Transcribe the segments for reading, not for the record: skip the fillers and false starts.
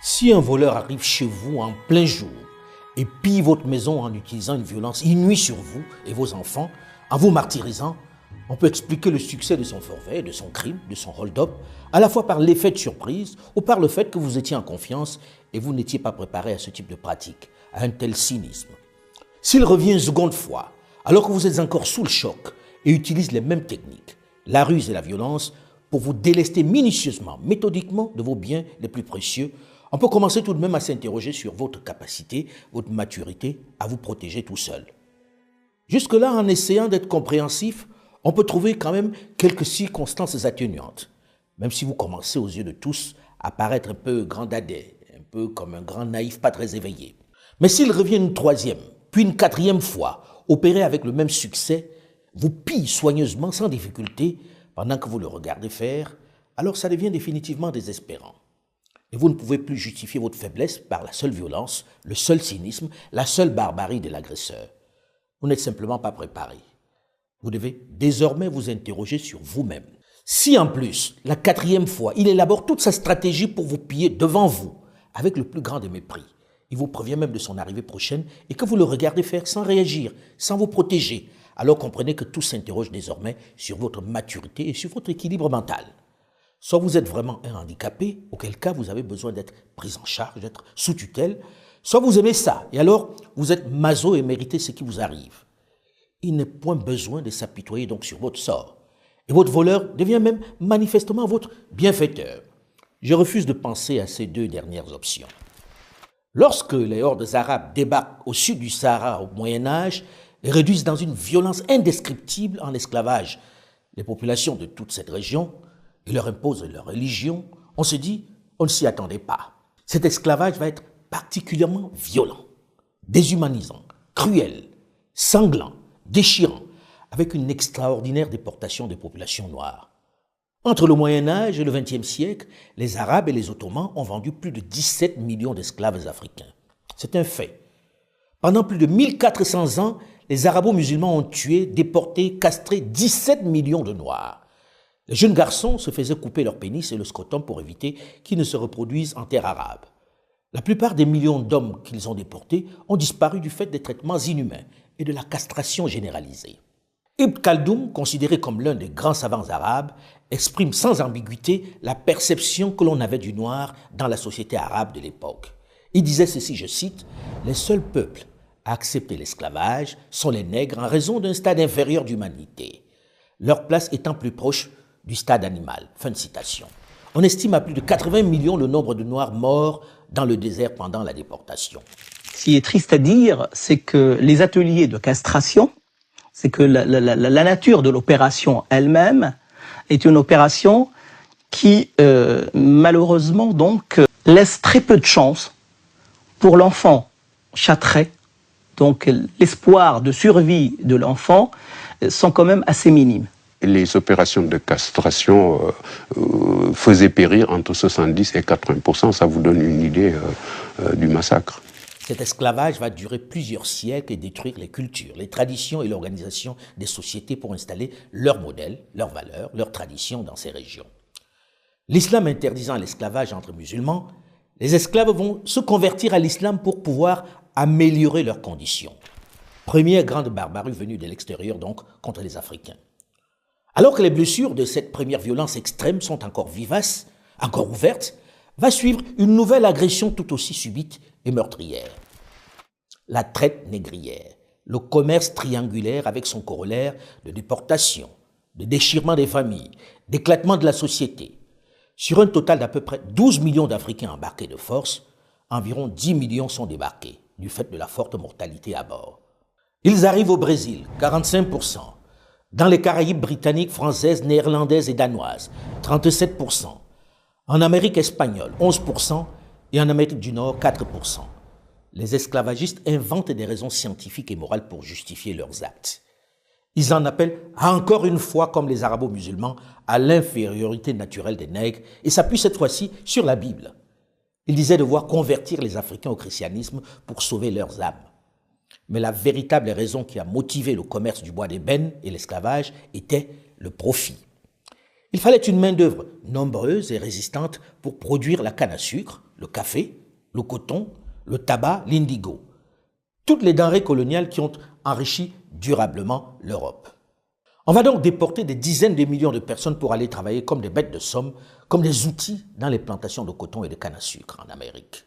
Si un voleur arrive chez vous en plein jour et pille votre maison en utilisant une violence inouïe sur vous et vos enfants, en vous martyrisant, on peut expliquer le succès de son forfait, de son crime, de son hold-up, à la fois par l'effet de surprise ou par le fait que vous étiez en confiance et vous n'étiez pas préparé à ce type de pratique, à un tel cynisme. S'il revient une seconde fois, alors que vous êtes encore sous le choc et utilise les mêmes techniques, la ruse et la violence, pour vous délester minutieusement, méthodiquement de vos biens les plus précieux, on peut commencer tout de même à s'interroger sur votre capacité, votre maturité à vous protéger tout seul. Jusque-là, en essayant d'être compréhensif, on peut trouver quand même quelques circonstances atténuantes, même si vous commencez aux yeux de tous à paraître un peu grand dadais, un peu comme un grand naïf pas très éveillé. Mais s'il revient une troisième, puis une quatrième fois, opéré avec le même succès, vous pille soigneusement, sans difficulté, pendant que vous le regardez faire, alors ça devient définitivement désespérant. Et vous ne pouvez plus justifier votre faiblesse par la seule violence, le seul cynisme, la seule barbarie de l'agresseur. Vous n'êtes simplement pas préparé. Vous devez désormais vous interroger sur vous-même. Si en plus, la quatrième fois, il élabore toute sa stratégie pour vous piller devant vous, avec le plus grand des mépris, il vous prévient même de son arrivée prochaine et que vous le regardez faire sans réagir, sans vous protéger, alors comprenez que tout s'interroge désormais sur votre maturité et sur votre équilibre mental. Soit vous êtes vraiment un handicapé, auquel cas vous avez besoin d'être pris en charge, d'être sous tutelle, soit vous aimez ça, et alors vous êtes maso et méritez ce qui vous arrive. Il n'est point besoin de s'apitoyer donc sur votre sort. Et votre voleur devient même manifestement votre bienfaiteur. Je refuse de penser à ces deux dernières options. Lorsque les hordes arabes débarquent au sud du Sahara au Moyen-Âge, les réduisent dans une violence indescriptible en esclavage les populations de toute cette région, et leur imposent leur religion, on se dit, on ne s'y attendait pas. Cet esclavage va être particulièrement violent, déshumanisant, cruel, sanglant, déchirant, avec une extraordinaire déportation des populations noires. Entre le Moyen-Âge et le XXe siècle, les Arabes et les Ottomans ont vendu plus de 17 millions d'esclaves africains. C'est un fait. Pendant plus de 1400 ans, les arabo-musulmans ont tué, déporté, castré 17 millions de Noirs. Les jeunes garçons se faisaient couper leur pénis et le scrotum pour éviter qu'ils ne se reproduisent en terre arabe. La plupart des millions d'hommes qu'ils ont déportés ont disparu du fait des traitements inhumains et de la castration généralisée. Ibn Khaldoun, considéré comme l'un des grands savants arabes, exprime sans ambiguïté la perception que l'on avait du noir dans la société arabe de l'époque. Il disait ceci, je cite, « Les seuls peuples à accepter l'esclavage sont les nègres en raison d'un stade inférieur d'humanité, leur place étant plus proche du stade animal. » Fin de citation. On estime à plus de 80 millions le nombre de Noirs morts dans le désert pendant la déportation. Ce qui est triste à dire, c'est que les ateliers de castration, c'est que la nature de l'opération elle-même est une opération qui, malheureusement, donc, laisse très peu de chance pour l'enfant châtré. Donc, l'espoir de survie de l'enfant sont quand même assez minimes. Les opérations de castration faisaient périr entre 70 et 80%. Ça vous donne une idée du massacre. Cet esclavage va durer plusieurs siècles et détruire les cultures, les traditions et l'organisation des sociétés pour installer leurs modèles, leurs valeurs, leurs traditions dans ces régions. L'islam interdisant l'esclavage entre musulmans, les esclaves vont se convertir à l'islam pour pouvoir améliorer leurs conditions. Première grande barbarie venue de l'extérieur donc contre les Africains. Alors que les blessures de cette première violence extrême sont encore vivaces, encore ouvertes, va suivre une nouvelle agression tout aussi subite et meurtrière. La traite négrière, le commerce triangulaire avec son corollaire de déportation, de déchirement des familles, d'éclatement de la société. Sur un total d'à peu près 12 millions d'Africains embarqués de force, environ 10 millions sont débarqués du fait de la forte mortalité à bord. Ils arrivent au Brésil, 45%. Dans les Caraïbes britanniques, françaises, néerlandaises et danoises, 37%. En Amérique espagnole, 11%. Et en Amérique du Nord, 4%. Les esclavagistes inventent des raisons scientifiques et morales pour justifier leurs actes. Ils en appellent, encore une fois, comme les arabo-musulmans, à l'infériorité naturelle des nègres et s'appuient cette fois-ci sur la Bible. Ils disaient devoir convertir les Africains au christianisme pour sauver leurs âmes. Mais la véritable raison qui a motivé le commerce du bois d'ébène et l'esclavage était le profit. Il fallait une main-d'œuvre nombreuse et résistante pour produire la canne à sucre, le café, le coton, le tabac, l'indigo. Toutes les denrées coloniales qui ont enrichi durablement l'Europe. On va donc déporter des dizaines de millions de personnes pour aller travailler comme des bêtes de somme, comme des outils dans les plantations de coton et de canne à sucre en Amérique.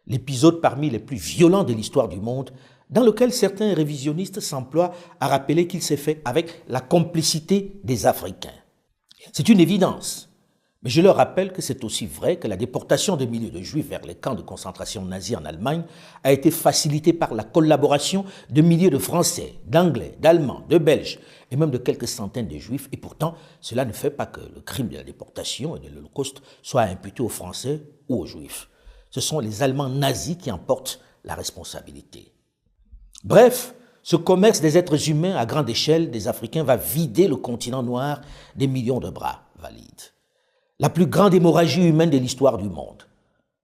L'épisode parmi les plus violents de l'histoire du monde, dans lequel certains révisionnistes s'emploient à rappeler qu'il s'est fait avec la complicité des Africains. C'est une évidence, mais je leur rappelle que c'est aussi vrai que la déportation de milliers de Juifs vers les camps de concentration nazis en Allemagne a été facilitée par la collaboration de milliers de Français, d'Anglais, d'Allemands, de Belges et même de quelques centaines de Juifs. Et pourtant, cela ne fait pas que le crime de la déportation et de l'Holocauste soit imputé aux Français ou aux Juifs. Ce sont les Allemands nazis qui en portent la responsabilité. Bref, ce commerce des êtres humains à grande échelle des Africains va vider le continent noir des millions de bras valides. La plus grande hémorragie humaine de l'histoire du monde.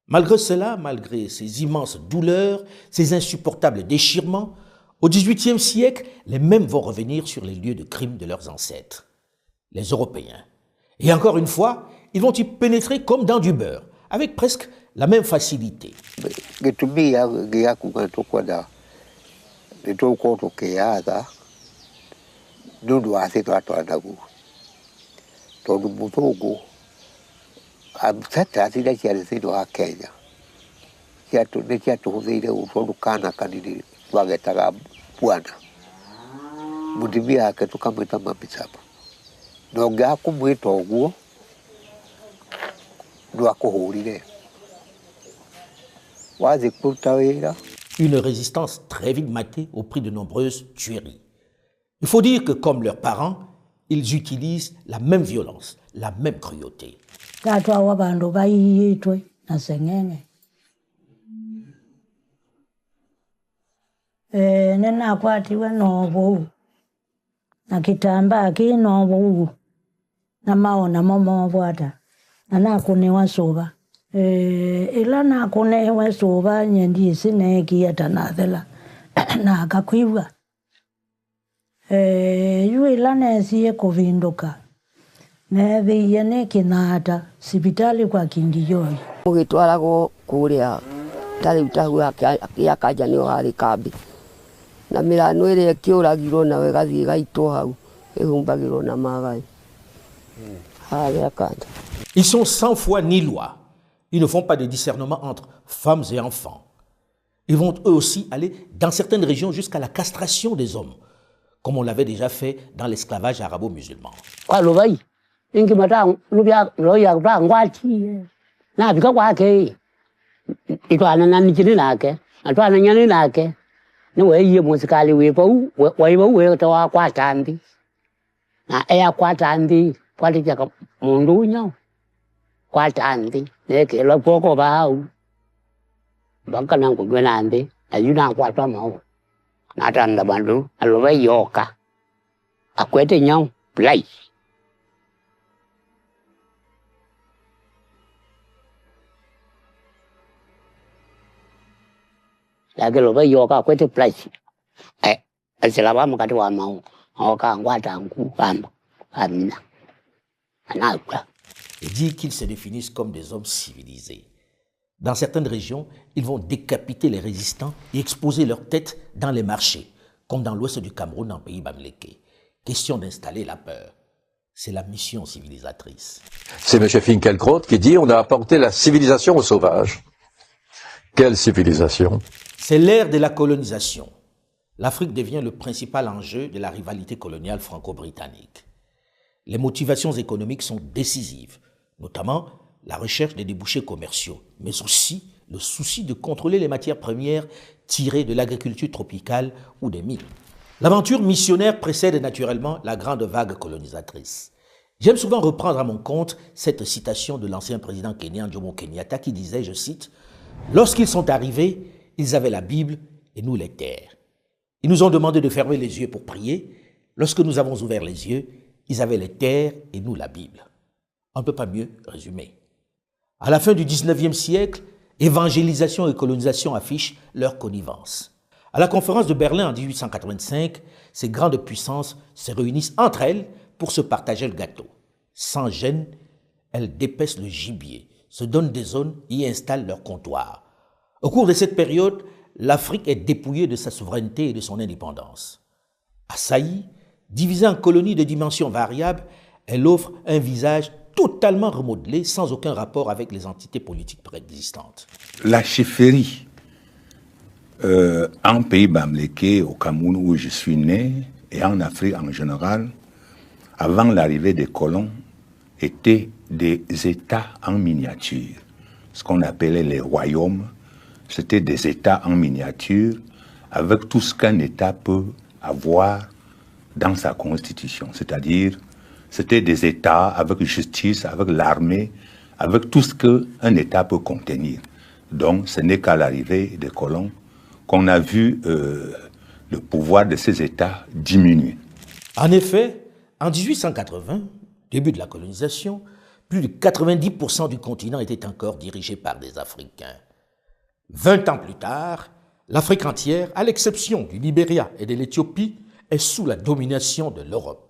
Malgré cela, malgré ces immenses douleurs, ces insupportables déchirements, au XVIIIe siècle, les mêmes vont revenir sur les lieux de crime de leurs ancêtres, les Européens. Et encore une fois, ils vont y pénétrer comme dans du beurre, avec presque la même facilité. Une résistance très vite matée au prix de nombreuses tueries. Il faut dire que, comme leurs parents, ils utilisent la même violence, la même cruauté. Ila na kune wesoba nyendi sineki atanathela na akakwiwa yue lana siye kuvinduka na thiyene kinata sibitali kwa Kingijoyi ugitwarago kuria tari utahu akaja ni hari kambi na mirano ire kiuragirwo na wegathie gaitwo hau ihumbagirwo na magai Ils sont sans foi ni loi. Ils ne font pas de discernement entre femmes et enfants. Ils vont eux aussi aller dans certaines régions jusqu'à la castration des hommes, comme on l'avait déjà fait dans l'esclavage arabo-musulman. Kwatandi neke lo poko bau bakana kugwenande ayuna kwatwa mau natanda bandu aloba yoka akwete nyau play la que loba yoka akwete play asilaba mukati wa mau oka ngwata nku kamba amina anakwa. Et dit qu'ils se définissent comme des hommes civilisés. Dans certaines régions, ils vont décapiter les résistants et exposer leurs têtes dans les marchés, comme dans l'ouest du Cameroun, en pays bamileke. Question d'installer la peur. C'est la mission civilisatrice. C'est M. Finkielkraut qui dit « On a apporté la civilisation aux sauvages ». Quelle civilisation? C'est l'ère de la colonisation. L'Afrique devient le principal enjeu de la rivalité coloniale franco-britannique. Les motivations économiques sont décisives, notamment la recherche des débouchés commerciaux, mais aussi le souci de contrôler les matières premières tirées de l'agriculture tropicale ou des mines. L'aventure missionnaire précède naturellement la grande vague colonisatrice. J'aime souvent reprendre à mon compte cette citation de l'ancien président kenyan Jomo Kenyatta qui disait, je cite, « Lorsqu'ils sont arrivés, ils avaient la Bible et nous les terres. Ils nous ont demandé de fermer les yeux pour prier. Lorsque nous avons ouvert les yeux, ils avaient les terres et nous la Bible. » On ne peut pas mieux résumer. À la fin du 19e siècle, évangélisation et colonisation affichent leur connivence. À la conférence de Berlin en 1885, ces grandes puissances se réunissent entre elles pour se partager le gâteau. Sans gêne, elles dépècent le gibier, se donnent des zones et y installent leur comptoir. Au cours de cette période, l'Afrique est dépouillée de sa souveraineté et de son indépendance. Assaillie, divisée en colonies de dimensions variables, elle offre un visage totalement remodelé, sans aucun rapport avec les entités politiques préexistantes. La chefferie en pays bamléké, au Cameroun où je suis né, et en Afrique en général, avant l'arrivée des colons, étaient des États en miniature. Ce qu'on appelait les royaumes, c'était des États en miniature, avec tout ce qu'un État peut avoir dans sa constitution. C'est-à-dire, c'était des États avec justice, avec l'armée, avec tout ce qu'un État peut contenir. Donc, ce n'est qu'à l'arrivée des colons qu'on a vu le pouvoir de ces États diminuer. En effet, en 1880, début de la colonisation, plus de 90% du continent était encore dirigé par des Africains. 20 ans plus tard, l'Afrique entière, à l'exception du Libéria et de l'Éthiopie, est sous la domination de l'Europe.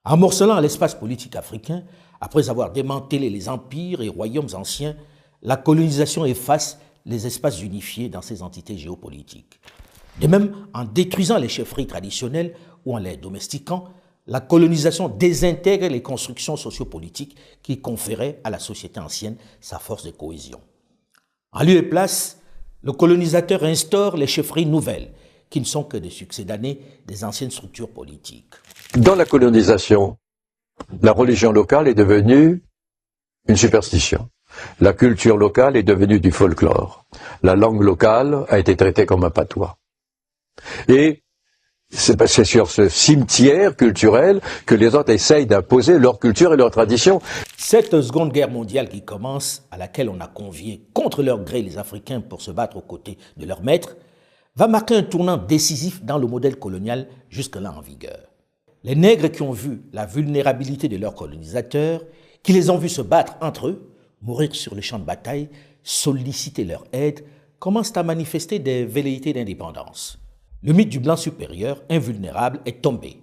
En morcelant l'espace politique africain, après avoir démantelé les empires et royaumes anciens, la colonisation efface les espaces unifiés dans ces entités géopolitiques. De même, en détruisant les chefferies traditionnelles ou en les domestiquant, la colonisation désintègre les constructions sociopolitiques qui conféraient à la société ancienne sa force de cohésion. En lieu et place, le colonisateur instaure les chefferies nouvelles, qui ne sont que des succédanés des anciennes structures politiques. Dans la colonisation, la religion locale est devenue une superstition. La culture locale est devenue du folklore. La langue locale a été traitée comme un patois. Et c'est sur ce cimetière culturel que les autres essayent d'imposer leur culture et leur tradition. Cette Seconde Guerre mondiale qui commence, à laquelle on a convié contre leur gré les Africains pour se battre aux côtés de leurs maîtres, va marquer un tournant décisif dans le modèle colonial jusque-là en vigueur. Les nègres qui ont vu la vulnérabilité de leurs colonisateurs, qui les ont vus se battre entre eux, mourir sur le champ de bataille, solliciter leur aide, commencent à manifester des velléités d'indépendance. Le mythe du blanc supérieur, invulnérable, est tombé.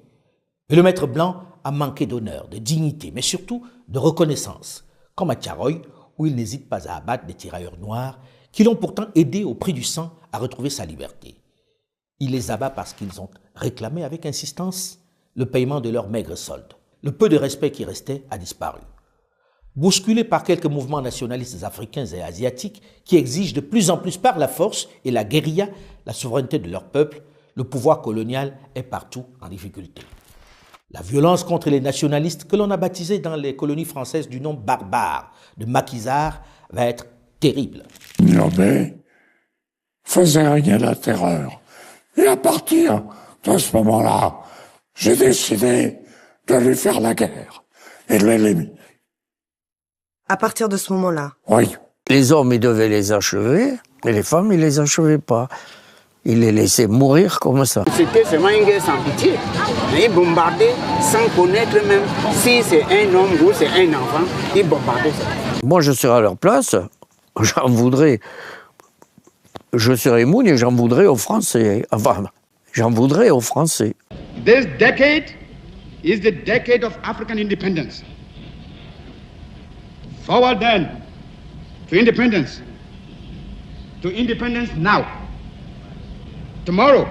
Et le maître blanc a manqué d'honneur, de dignité, mais surtout de reconnaissance, comme à Tiaroy, où il n'hésite pas à abattre des tirailleurs noirs qui l'ont pourtant aidé au prix du sang à retrouver sa liberté. Il les abat parce qu'ils ont réclamé avec insistance le paiement de leur maigre solde. Le peu de respect qui restait a disparu. Bousculé par quelques mouvements nationalistes africains et asiatiques qui exigent de plus en plus par la force et la guérilla la souveraineté de leur peuple, le pouvoir colonial est partout en difficulté. La violence contre les nationalistes que l'on a baptisé dans les colonies françaises du nom barbare de maquisards va être terrible. Niobé faisait régner la terreur. Et à partir de ce moment-là, j'ai décidé de lui faire la guerre et de l'éliminer. À partir de ce moment-là? Oui. Les hommes, ils devaient les achever, et les femmes, ils les achevaient pas. Ils les laissaient mourir comme ça. C'était seulement une guerre sans pitié. Ils bombardaient sans connaître même si c'est un homme ou c'est un enfant. Ils bombardaient ça. Moi, je serais à leur place, j'en voudrais. Je serais Moune et j'en voudrais aux Français. Enfin, j'en voudrais aux Français. This decade is the decade of African independence. Forward then to independence. To independence now. Tomorrow,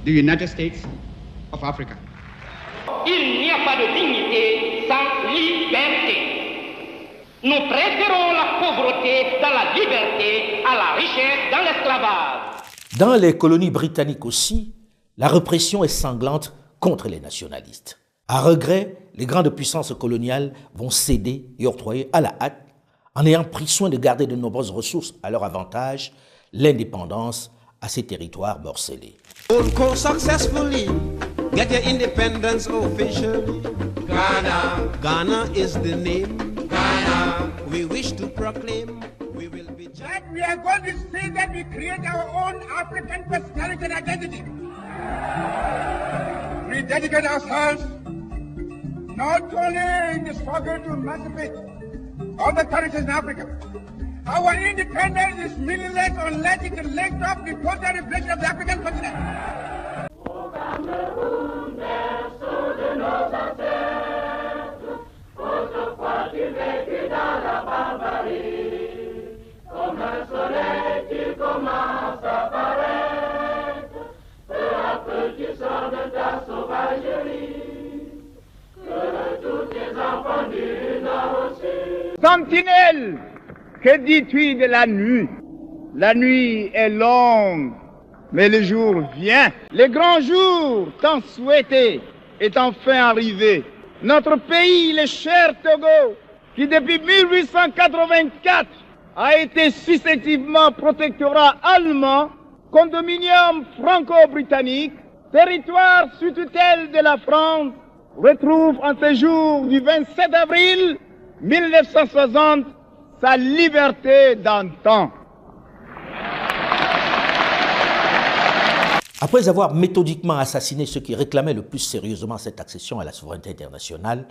the United States of Africa. Il n'y a pas de dignité sans liberté. Nous préférons la pauvreté dans la liberté à la richesse dans l'esclavage. Dans les colonies britanniques aussi, la répression est sanglante contre les nationalistes. À regret, les grandes puissances coloniales vont céder et octroyer à la hâte, en ayant pris soin de garder de nombreuses ressources à leur avantage, l'indépendance à ces territoires morcelés. Successfully get your independence officially. Ghana is the name. Ghana we wish to proclaim. We will be. That we are going to see that we create our own African personality and identity. We dedicate ourselves not only in the struggle to emancipate all the territories in Africa. Our independence is meaningless unless it can link up the total reflection of the African continent. Au Sentinelle, que dis-tu de la nuit? La nuit est longue, mais le jour vient. Le grand jour tant souhaité est enfin arrivé. Notre pays, le cher Togo, qui depuis 1884 a été successivement protectorat allemand, condominium franco-britannique, territoire sous tutelle de la France, retrouve en ce jour du 27 avril 1960 sa liberté d'antan. Après avoir méthodiquement assassiné ceux qui réclamaient le plus sérieusement cette accession à la souveraineté internationale,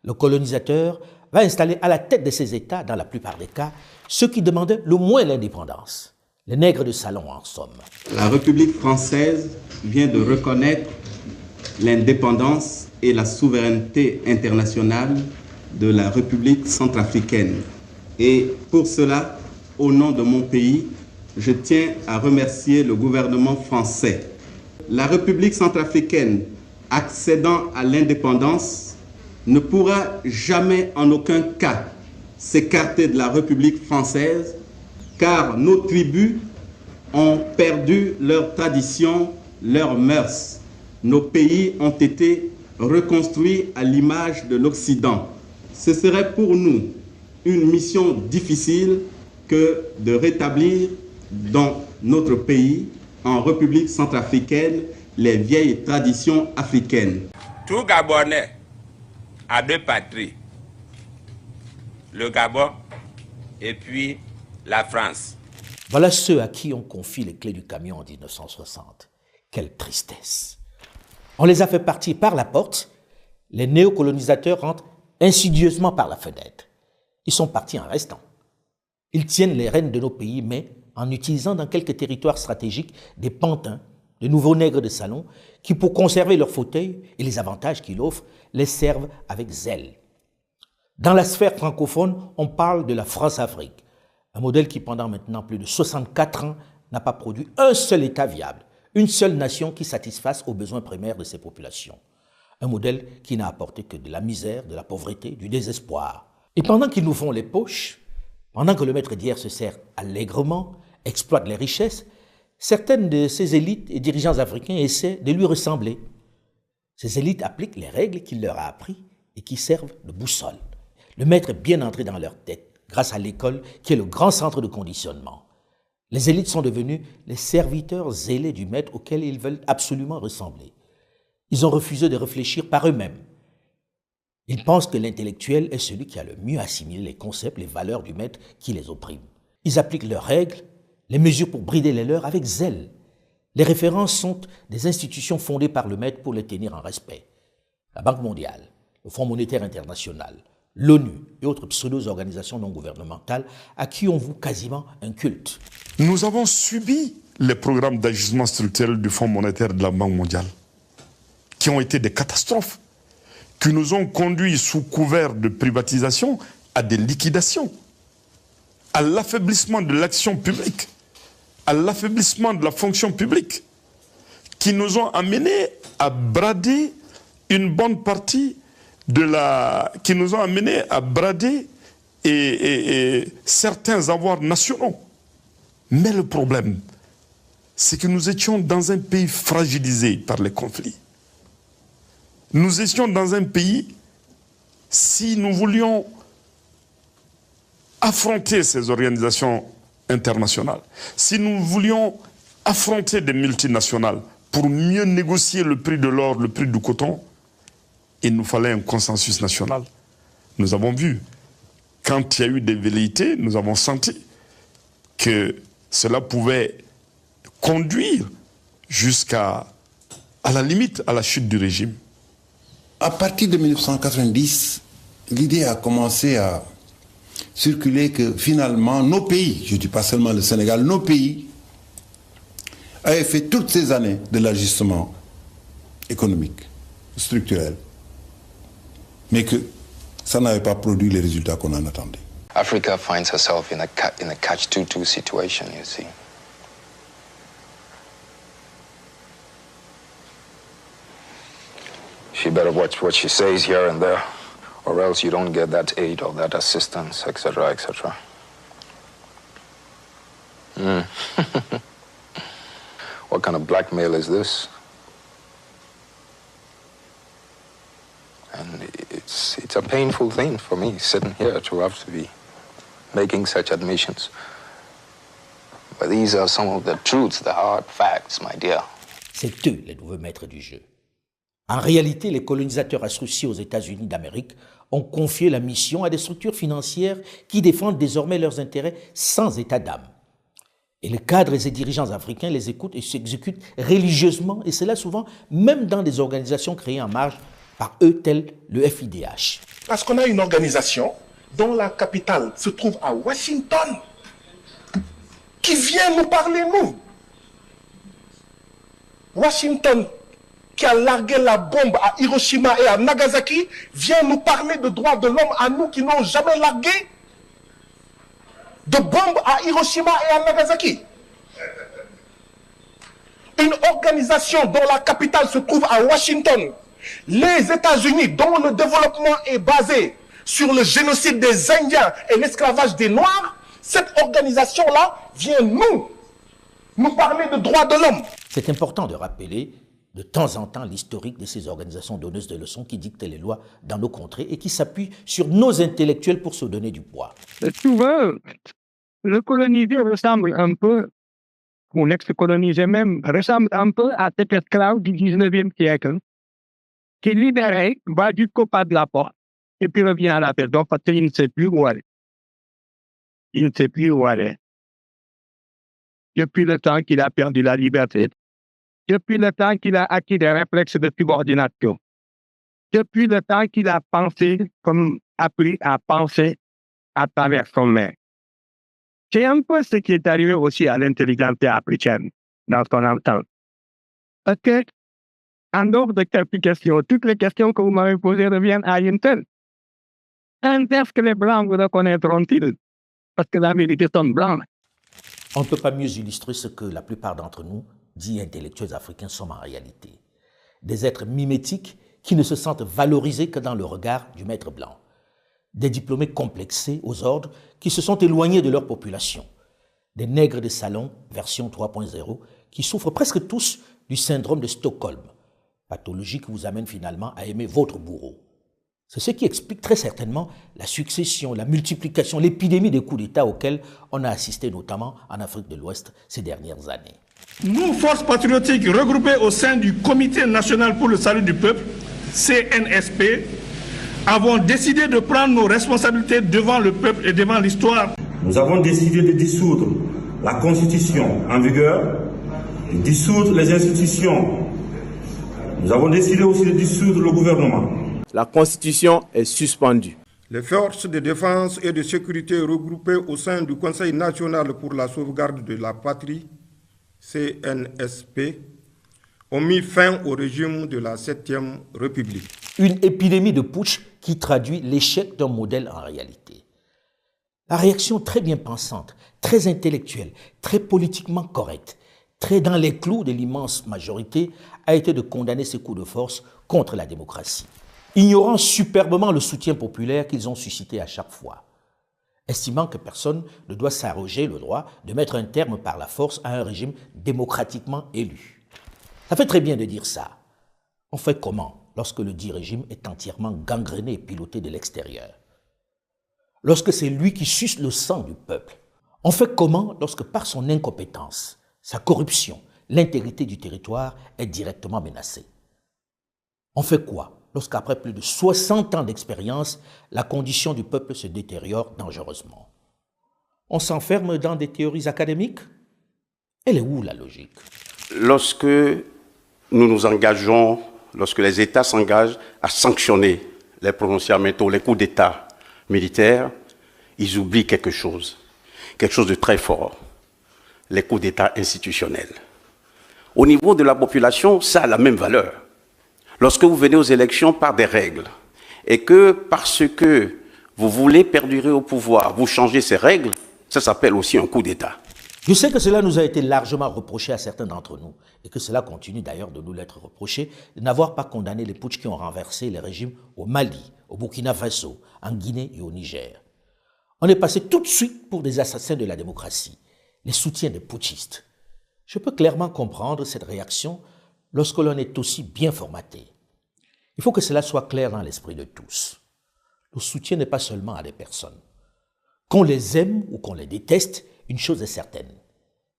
le colonisateur va installer à la tête de ces États, dans la plupart des cas, ceux qui demandaient le moins l'indépendance. Les nègres de salon, en somme. La République française vient de reconnaître l'indépendance et la souveraineté internationale de la République centrafricaine. Et pour cela, au nom de mon pays, je tiens à remercier le gouvernement français. La République centrafricaine, accédant à l'indépendance, ne pourra jamais en aucun cas s'écarter de la République française, car nos tribus ont perdu leurs traditions, leurs mœurs. Nos pays ont été reconstruits à l'image de l'Occident. Ce serait pour nous une mission difficile que de rétablir dans notre pays, en République centrafricaine, les vieilles traditions africaines. Tout Gabonais a deux patries, le Gabon et puis la France. Voilà ceux à qui on confie les clés du camion en 1960. Quelle tristesse! On les a fait partir par la porte, les néocolonisateurs rentrent insidieusement par la fenêtre. Ils sont partis en restant. Ils tiennent les rênes de nos pays, mais en utilisant dans quelques territoires stratégiques des pantins, de nouveaux nègres de salon, qui pour conserver leur fauteuil et les avantages qu'ils offrent, les servent avec zèle. Dans la sphère francophone, on parle de la France-Afrique, un modèle qui pendant maintenant plus de 64 ans n'a pas produit un seul État viable, une seule nation qui satisfasse aux besoins primaires de ses populations. Un modèle qui n'a apporté que de la misère, de la pauvreté, du désespoir. Et pendant qu'ils nous font les poches, pendant que le maître d'hier se sert allègrement, exploite les richesses, certaines de ces élites et dirigeants africains essaient de lui ressembler. Ces élites appliquent les règles qu'il leur a apprises et qui servent de boussole. Le maître est bien entré dans leur tête grâce à l'école qui est le grand centre de conditionnement. Les élites sont devenus les serviteurs zélés du maître auquel ils veulent absolument ressembler. Ils ont refusé de réfléchir par eux-mêmes. Ils pensent que l'intellectuel est celui qui a le mieux assimilé les concepts, les valeurs du maître qui les opprime. Ils appliquent leurs règles, les mesures pour brider les leurs avec zèle. Les références sont des institutions fondées par le maître pour les tenir en respect. La Banque mondiale, le Fonds monétaire international, l'ONU et autres pseudo-organisations non gouvernementales à qui on voue quasiment un culte. Nous avons subi les programmes d'ajustement structurel du Fonds monétaire de la Banque mondiale, qui ont été des catastrophes, qui nous ont conduits sous couvert de privatisation à des liquidations, à l'affaiblissement de l'action publique, à l'affaiblissement de la fonction publique, qui nous ont amenés à brader une bonne partie qui nous ont amenés à brader certains avoirs nationaux. Mais le problème, c'est que nous étions dans un pays fragilisé par les conflits. Nous étions dans un pays, si nous voulions affronter ces organisations internationales, si nous voulions affronter des multinationales pour mieux négocier le prix de l'or, le prix du coton, il nous fallait un consensus national. Nous avons vu, quand il y a eu des velléités, nous avons senti que cela pouvait conduire jusqu'à la limite, à la chute du régime. À partir de 1990, l'idée a commencé à circuler que finalement nos pays, je ne dis pas seulement le Sénégal, nos pays avaient fait toutes ces années de l'ajustement économique, structurel, mais que ça n'avait pas produit les résultats qu'on en attendait. Africa finds herself in a catch-22 situation, you see. She better watch what she says here and there, Or else you don't get that aid or that assistance, etc., etc. What kind of blackmail is this? And it's a painful thing for me, sitting here, to have to be making such admissions. But these are some of the truths, the hard facts, my dear. C'est eux les nouveaux maîtres du jeu. En réalité, les colonisateurs associés aux États-Unis d'Amérique ont confié la mission à des structures financières qui défendent désormais leurs intérêts sans état d'âme. Et les cadres et les dirigeants africains les écoutent et s'exécutent religieusement, et cela souvent même dans des organisations créées en marge par eux, telles le FIDH. Parce qu'on a une organisation dont la capitale se trouve à Washington, qui vient nous parler, nous. Washington, qui a largué la bombe à Hiroshima et à Nagasaki, vient nous parler de droits de l'homme à nous qui n'ont jamais largué de bombes à Hiroshima et à Nagasaki. Une organisation dont la capitale se trouve à Washington, les États-Unis, dont le développement est basé sur le génocide des Indiens et l'esclavage des Noirs, cette organisation-là vient nous parler de droits de l'homme. C'est important de rappeler de temps en temps l'historique de ces organisations donneuses de leçons qui dictent les lois dans nos contrées et qui s'appuient sur nos intellectuels pour se donner du poids. Souvent, le colonisé ressemble un peu, ou l'ex-colonisé même, ressemble un peu à cet esclave du 19e siècle qui est libéré, va jusqu'au pas de la porte et puis revient à la maison parce qu'il ne sait plus où aller. Il ne sait plus où aller. Depuis le temps qu'il a perdu la liberté, depuis le temps qu'il a acquis des réflexes de subordination, depuis le temps qu'il a pensé, comme appris à penser à travers son maître. C'est un peu ce qui est arrivé aussi à l'intelligence africaine dans son ensemble. Parce que, en dehors de quelques questions, toutes les questions que vous m'avez posées reviennent à une seule. Quand est-ce que les Blancs vous reconnaîtront-ils? Parce que la vérité sont blancs. On ne peut pas mieux illustrer ce que la plupart d'entre nous, dits intellectuels africains, sommes en réalité. Des êtres mimétiques qui ne se sentent valorisés que dans le regard du maître blanc. Des diplômés complexés aux ordres qui se sont éloignés de leur population. Des nègres de salon, version 3.0, qui souffrent presque tous du syndrome de Stockholm, pathologie qui vous amène finalement à aimer votre bourreau. C'est ce qui explique très certainement la succession, la multiplication, l'épidémie des coups d'État auxquels on a assisté notamment en Afrique de l'Ouest ces dernières années. Nous, forces patriotiques regroupées au sein du Comité national pour le salut du peuple, CNSP, avons décidé de prendre nos responsabilités devant le peuple et devant l'histoire. Nous avons décidé de dissoudre la Constitution en vigueur, de dissoudre les institutions. Nous avons décidé aussi de dissoudre le gouvernement. La Constitution est suspendue. Les forces de défense et de sécurité regroupées au sein du Conseil national pour la sauvegarde de la patrie, CNSP, ont mis fin au régime de la 7e République. Une épidémie de putsch qui traduit l'échec d'un modèle en réalité. La réaction très bien pensante, très intellectuelle, très politiquement correcte, très dans les clous de l'immense majorité, a été de condamner ces coups de force contre la démocratie, ignorant superbement le soutien populaire qu'ils ont suscité à chaque fois, estimant que personne ne doit s'arroger le droit de mettre un terme par la force à un régime démocratiquement élu. Ça fait très bien de dire ça. On fait comment lorsque le dit régime est entièrement gangréné et piloté de l'extérieur? Lorsque c'est lui qui suce le sang du peuple? On fait comment lorsque par son incompétence, sa corruption, l'intégrité du territoire est directement menacée? On fait quoi lorsqu'après plus de 60 ans d'expérience, la condition du peuple se détériore dangereusement? On s'enferme dans des théories académiques? Elle est où la logique? Lorsque nous nous engageons, lorsque les États s'engagent à sanctionner les prononciaments, les coups d'État militaires, ils oublient quelque chose de très fort, les coups d'État institutionnels. Au niveau de la population, ça a la même valeur. Lorsque vous venez aux élections par des règles, et que parce que vous voulez perdurer au pouvoir, vous changez ces règles, ça s'appelle aussi un coup d'État. Je sais que cela nous a été largement reproché à certains d'entre nous, et que cela continue d'ailleurs de nous l'être reproché, de n'avoir pas condamné les putschs qui ont renversé les régimes au Mali, au Burkina Faso, en Guinée et au Niger. On est passé tout de suite pour des assassins de la démocratie, les soutiens des putschistes. Je peux clairement comprendre cette réaction lorsque l'on est aussi bien formaté. Il faut que cela soit clair dans l'esprit de tous. Le soutien n'est pas seulement à des personnes. Qu'on les aime ou qu'on les déteste, une chose est certaine.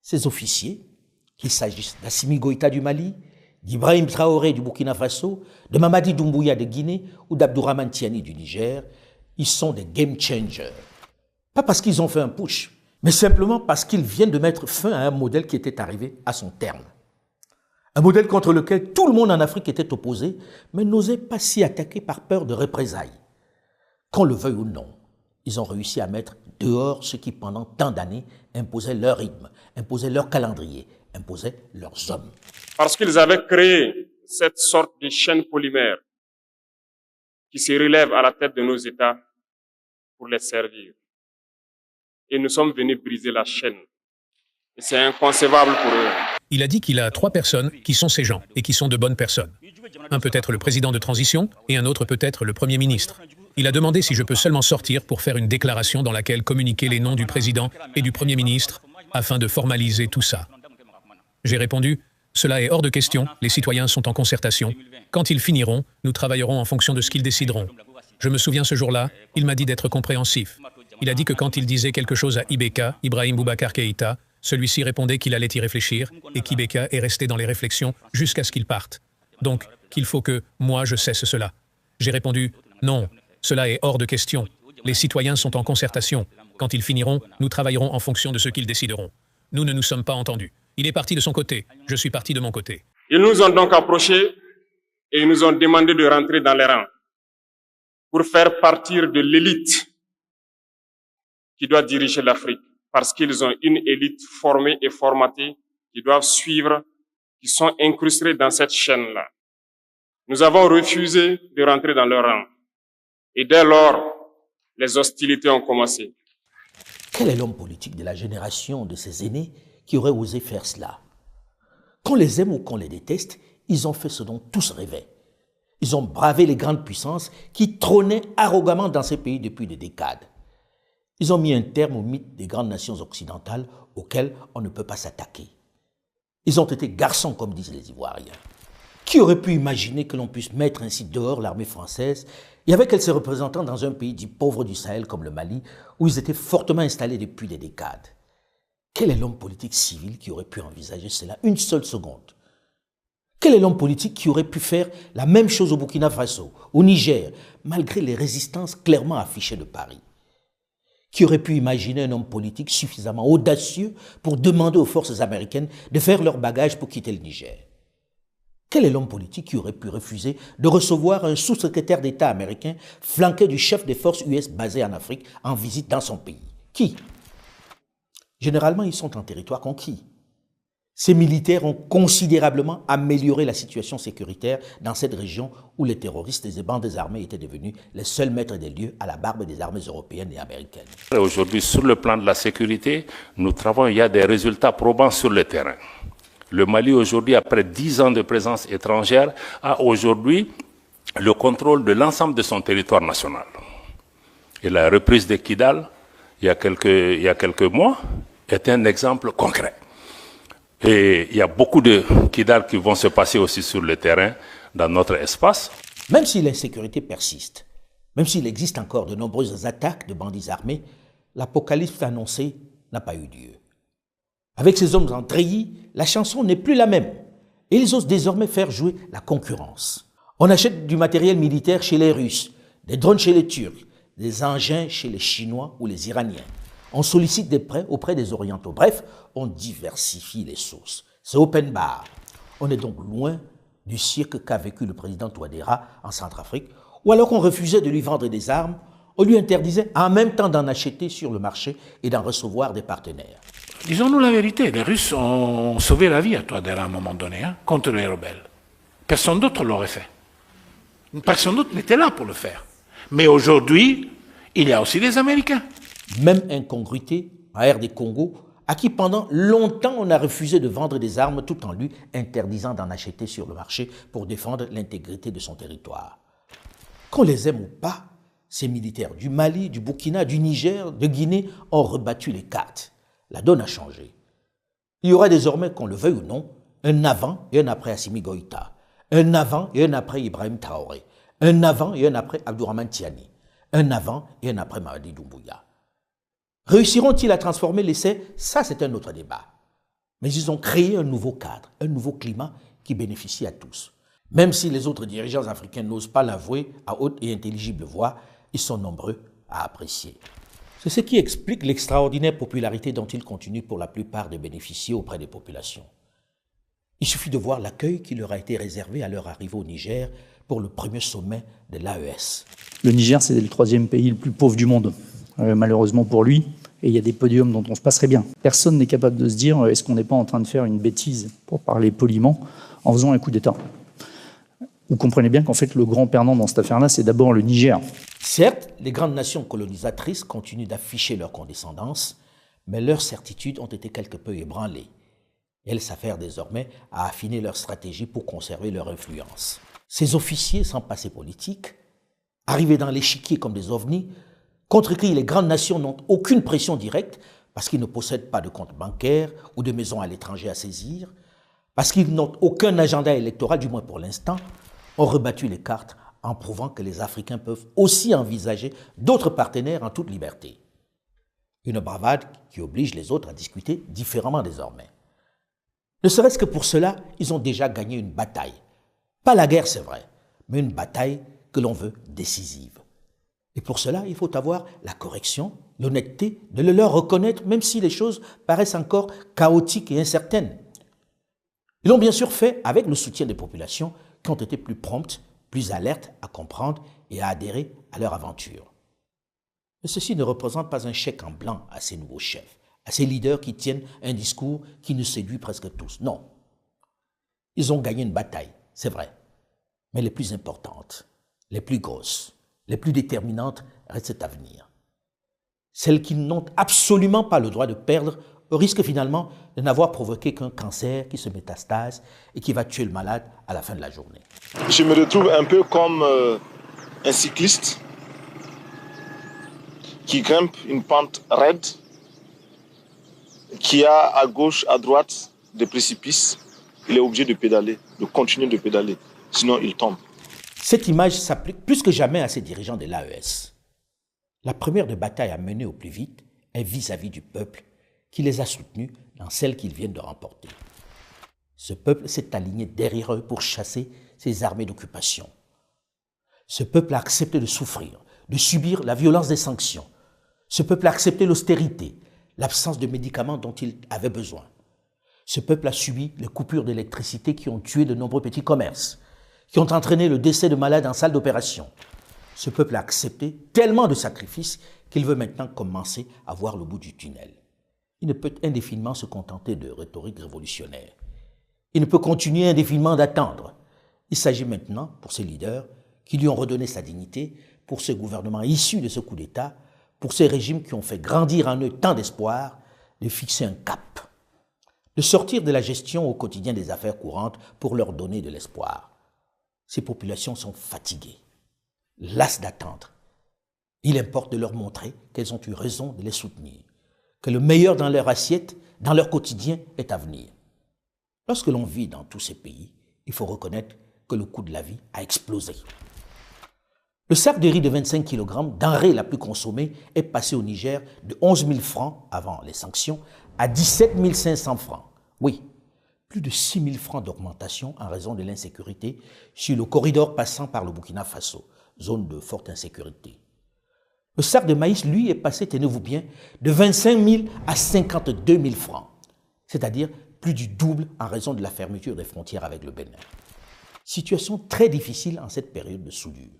Ces officiers, qu'il s'agisse d'Assimi Goïta du Mali, d'Ibrahim Traoré du Burkina Faso, de Mamadi Doumbouya de Guinée ou d'Abdourahmane Tiani du Niger, ils sont des game changers. Pas parce qu'ils ont fait un putsch, mais simplement parce qu'ils viennent de mettre fin à un modèle qui était arrivé à son terme. Un modèle contre lequel tout le monde en Afrique était opposé, mais n'osait pas s'y attaquer par peur de représailles. Qu'on le veuille ou non, ils ont réussi à mettre dehors ceux qui, pendant tant d'années, imposaient leur rythme, imposaient leur calendrier, imposaient leurs hommes. Parce qu'ils avaient créé cette sorte de chaîne polymère qui se relève à la tête de nos États pour les servir. Et nous sommes venus briser la chaîne. Et c'est inconcevable pour eux. Il a dit qu'il a 3 personnes qui sont ses gens et qui sont de bonnes personnes. Un peut être le président de transition et un autre peut être le Premier ministre. Il a demandé si je peux seulement sortir pour faire une déclaration dans laquelle communiquer les noms du président et du Premier ministre afin de formaliser tout ça. J'ai répondu, cela est hors de question, les citoyens sont en concertation. Quand ils finiront, nous travaillerons en fonction de ce qu'ils décideront. Je me souviens ce jour-là, il m'a dit d'être compréhensif. Il a dit que quand il disait quelque chose à Ibeka, Ibrahim Boubacar Keïta, celui-ci répondait qu'il allait y réfléchir et qu'Ibeka est resté dans les réflexions jusqu'à ce qu'il parte. Donc, qu'il faut que moi je cesse cela. J'ai répondu, non, cela est hors de question. Les citoyens sont en concertation. Quand ils finiront, nous travaillerons en fonction de ce qu'ils décideront. Nous ne nous sommes pas entendus. Il est parti de son côté, je suis parti de mon côté. Ils nous ont donc approchés et ils nous ont demandé de rentrer dans les rangs pour faire partir de l'élite qui doit diriger l'Afrique, parce qu'ils ont une élite formée et formatée qui doivent suivre, qui sont incrustés dans cette chaîne-là. Nous avons refusé de rentrer dans leur rang. Et dès lors, les hostilités ont commencé. Quel est l'homme politique de la génération de ces aînés qui aurait osé faire cela? Qu'on les aime ou qu'on les déteste, ils ont fait ce dont tous rêvaient. Ils ont bravé les grandes puissances qui trônaient arrogamment dans ces pays depuis des décades. Ils ont mis un terme au mythe des grandes nations occidentales auxquelles on ne peut pas s'attaquer. Ils ont été garçons, comme disent les Ivoiriens. Qui aurait pu imaginer que l'on puisse mettre ainsi dehors l'armée française et avec elle ses représentants dans un pays dit pauvre du Sahel comme le Mali, où ils étaient fortement installés depuis des décades? Quel est l'homme politique civil qui aurait pu envisager cela une seule seconde? Quel est l'homme politique qui aurait pu faire la même chose au Burkina Faso, au Niger, malgré les résistances clairement affichées de Paris? Qui aurait pu imaginer un homme politique suffisamment audacieux pour demander aux forces américaines de faire leur bagage pour quitter le Niger? Quel est l'homme politique qui aurait pu refuser de recevoir un sous-secrétaire d'État américain flanqué du chef des forces US basé en Afrique en visite dans son pays? Qui? Généralement, ils sont en territoire conquis. Ces militaires ont considérablement amélioré la situation sécuritaire dans cette région où les terroristes et les bandes armées étaient devenus les seuls maîtres des lieux à la barbe des armées européennes et américaines. Aujourd'hui, sur le plan de la sécurité, nous travaillons, il y a des résultats probants sur le terrain. Le Mali, aujourd'hui, après 10 ans de présence étrangère, a aujourd'hui le contrôle de l'ensemble de son territoire national. Et la reprise de Kidal, il y a quelques mois, est un exemple concret. Et il y a beaucoup de Kidal qui vont se passer aussi sur le terrain, dans notre espace. Même si l'insécurité persiste, même s'il existe encore de nombreuses attaques de bandits armés, l'apocalypse annoncée n'a pas eu lieu. Avec ces hommes en treillis, la chanson n'est plus la même. Et ils osent désormais faire jouer la concurrence. On achète du matériel militaire chez les Russes, des drones chez les Turcs, des engins chez les Chinois ou les Iraniens. On sollicite des prêts auprès des Orientaux. Bref, on diversifie les sources. C'est open bar. On est donc loin du siècle qu'a vécu le président Touadéra en Centrafrique, ou alors qu'on refusait de lui vendre des armes, on lui interdisait en même temps d'en acheter sur le marché et d'en recevoir des partenaires. Disons-nous la vérité, les Russes ont sauvé la vie à Touadéra à un moment donné, contre les rebelles. Personne d'autre l'aurait fait. Personne d'autre n'était là pour le faire. Mais aujourd'hui, il y a aussi les Américains. Même incongruité, en RD Congo, à qui pendant longtemps on a refusé de vendre des armes tout en lui interdisant d'en acheter sur le marché pour défendre l'intégrité de son territoire. Qu'on les aime ou pas, ces militaires du Mali, du Burkina, du Niger, de Guinée ont rebattu les cartes. La donne a changé. Il y aura désormais, qu'on le veuille ou non, un avant et un après Assimi Goïta, un avant et un après Ibrahim Traoré, un avant et un après Abdourahmane Tiani, un avant et un après Mamadi Doumbouya. Réussiront-ils à transformer l'essai? Ça, c'est un autre débat. Mais ils ont créé un nouveau cadre, un nouveau climat qui bénéficie à tous. Même si les autres dirigeants africains n'osent pas l'avouer à haute et intelligible voix, ils sont nombreux à apprécier. C'est ce qui explique l'extraordinaire popularité dont ils continuent pour la plupart de bénéficier auprès des populations. Il suffit de voir l'accueil qui leur a été réservé à leur arrivée au Niger pour le premier sommet de l'AES. Le Niger, c'est le 3e pays le plus pauvre du monde, malheureusement pour lui. Et il y a des podiums dont on se passerait bien. Personne n'est capable de se dire, est-ce qu'on n'est pas en train de faire une bêtise, pour parler poliment, en faisant un coup d'État. Vous comprenez bien qu'en fait, le grand perdant dans cette affaire-là, c'est d'abord le Niger. Certes, les grandes nations colonisatrices continuent d'afficher leur condescendance, mais leurs certitudes ont été quelque peu ébranlées. Elles s'affairent désormais à affiner leur stratégie pour conserver leur influence. Ces officiers sans passé politique, arrivés dans l'échiquier comme des ovnis, contre qui les grandes nations n'ont aucune pression directe parce qu'ils ne possèdent pas de compte bancaire ou de maison à l'étranger à saisir, parce qu'ils n'ont aucun agenda électoral, du moins pour l'instant, ont rebattu les cartes en prouvant que les Africains peuvent aussi envisager d'autres partenaires en toute liberté. Une bravade qui oblige les autres à discuter différemment désormais. Ne serait-ce que pour cela, ils ont déjà gagné une bataille. Pas la guerre, c'est vrai, mais une bataille que l'on veut décisive. Et pour cela, il faut avoir la correction, l'honnêteté de le leur reconnaître, même si les choses paraissent encore chaotiques et incertaines. Ils l'ont bien sûr fait avec le soutien des populations qui ont été plus promptes, plus alertes à comprendre et à adhérer à leur aventure. Mais ceci ne représente pas un chèque en blanc à ces nouveaux chefs, à ces leaders qui tiennent un discours qui nous séduit presque tous. Non. Ils ont gagné une bataille, c'est vrai, mais les plus importantes, les plus grosses, les plus déterminantes restent à venir. Celles qui n'ont absolument pas le droit de perdre, au risque finalement de n'avoir provoqué qu'un cancer qui se métastase et qui va tuer le malade à la fin de la journée. Je me retrouve un peu comme un cycliste qui grimpe une pente raide, qui a à gauche, à droite des précipices. Il est obligé de pédaler, de continuer de pédaler, sinon il tombe. Cette image s'applique plus que jamais à ces dirigeants de l'AES. La première de bataille à mener au plus vite est vis-à-vis du peuple qui les a soutenus dans celle qu'ils viennent de remporter. Ce peuple s'est aligné derrière eux pour chasser ces armées d'occupation. Ce peuple a accepté de souffrir, de subir la violence des sanctions. Ce peuple a accepté l'austérité, l'absence de médicaments dont il avait besoin. Ce peuple a subi les coupures d'électricité qui ont tué de nombreux petits commerces, qui ont entraîné le décès de malades en salle d'opération. Ce peuple a accepté tellement de sacrifices qu'il veut maintenant commencer à voir le bout du tunnel. Il ne peut indéfiniment se contenter de rhétorique révolutionnaire. Il ne peut continuer indéfiniment d'attendre. Il s'agit maintenant, pour ces leaders, qui lui ont redonné sa dignité, pour ce gouvernement issu de ce coup d'État, pour ces régimes qui ont fait grandir en eux tant d'espoir, de fixer un cap, de sortir de la gestion au quotidien des affaires courantes pour leur donner de l'espoir. Ces populations sont fatiguées, lasses d'attendre. Il importe de leur montrer qu'elles ont eu raison de les soutenir, que le meilleur dans leur assiette, dans leur quotidien, est à venir. Lorsque l'on vit dans tous ces pays, il faut reconnaître que le coût de la vie a explosé. Le sac de riz de 25 kg, denrée la plus consommée, est passé au Niger de 11 000 francs avant les sanctions à 17 500 francs. Oui, plus de 6 000 francs d'augmentation en raison de l'insécurité sur le corridor passant par le Burkina Faso, zone de forte insécurité. Le sac de maïs, lui, est passé, tenez-vous bien, de 25 000 à 52 000 francs, c'est-à-dire plus du double en raison de la fermeture des frontières avec le Bénin. Situation très difficile en cette période de soudure.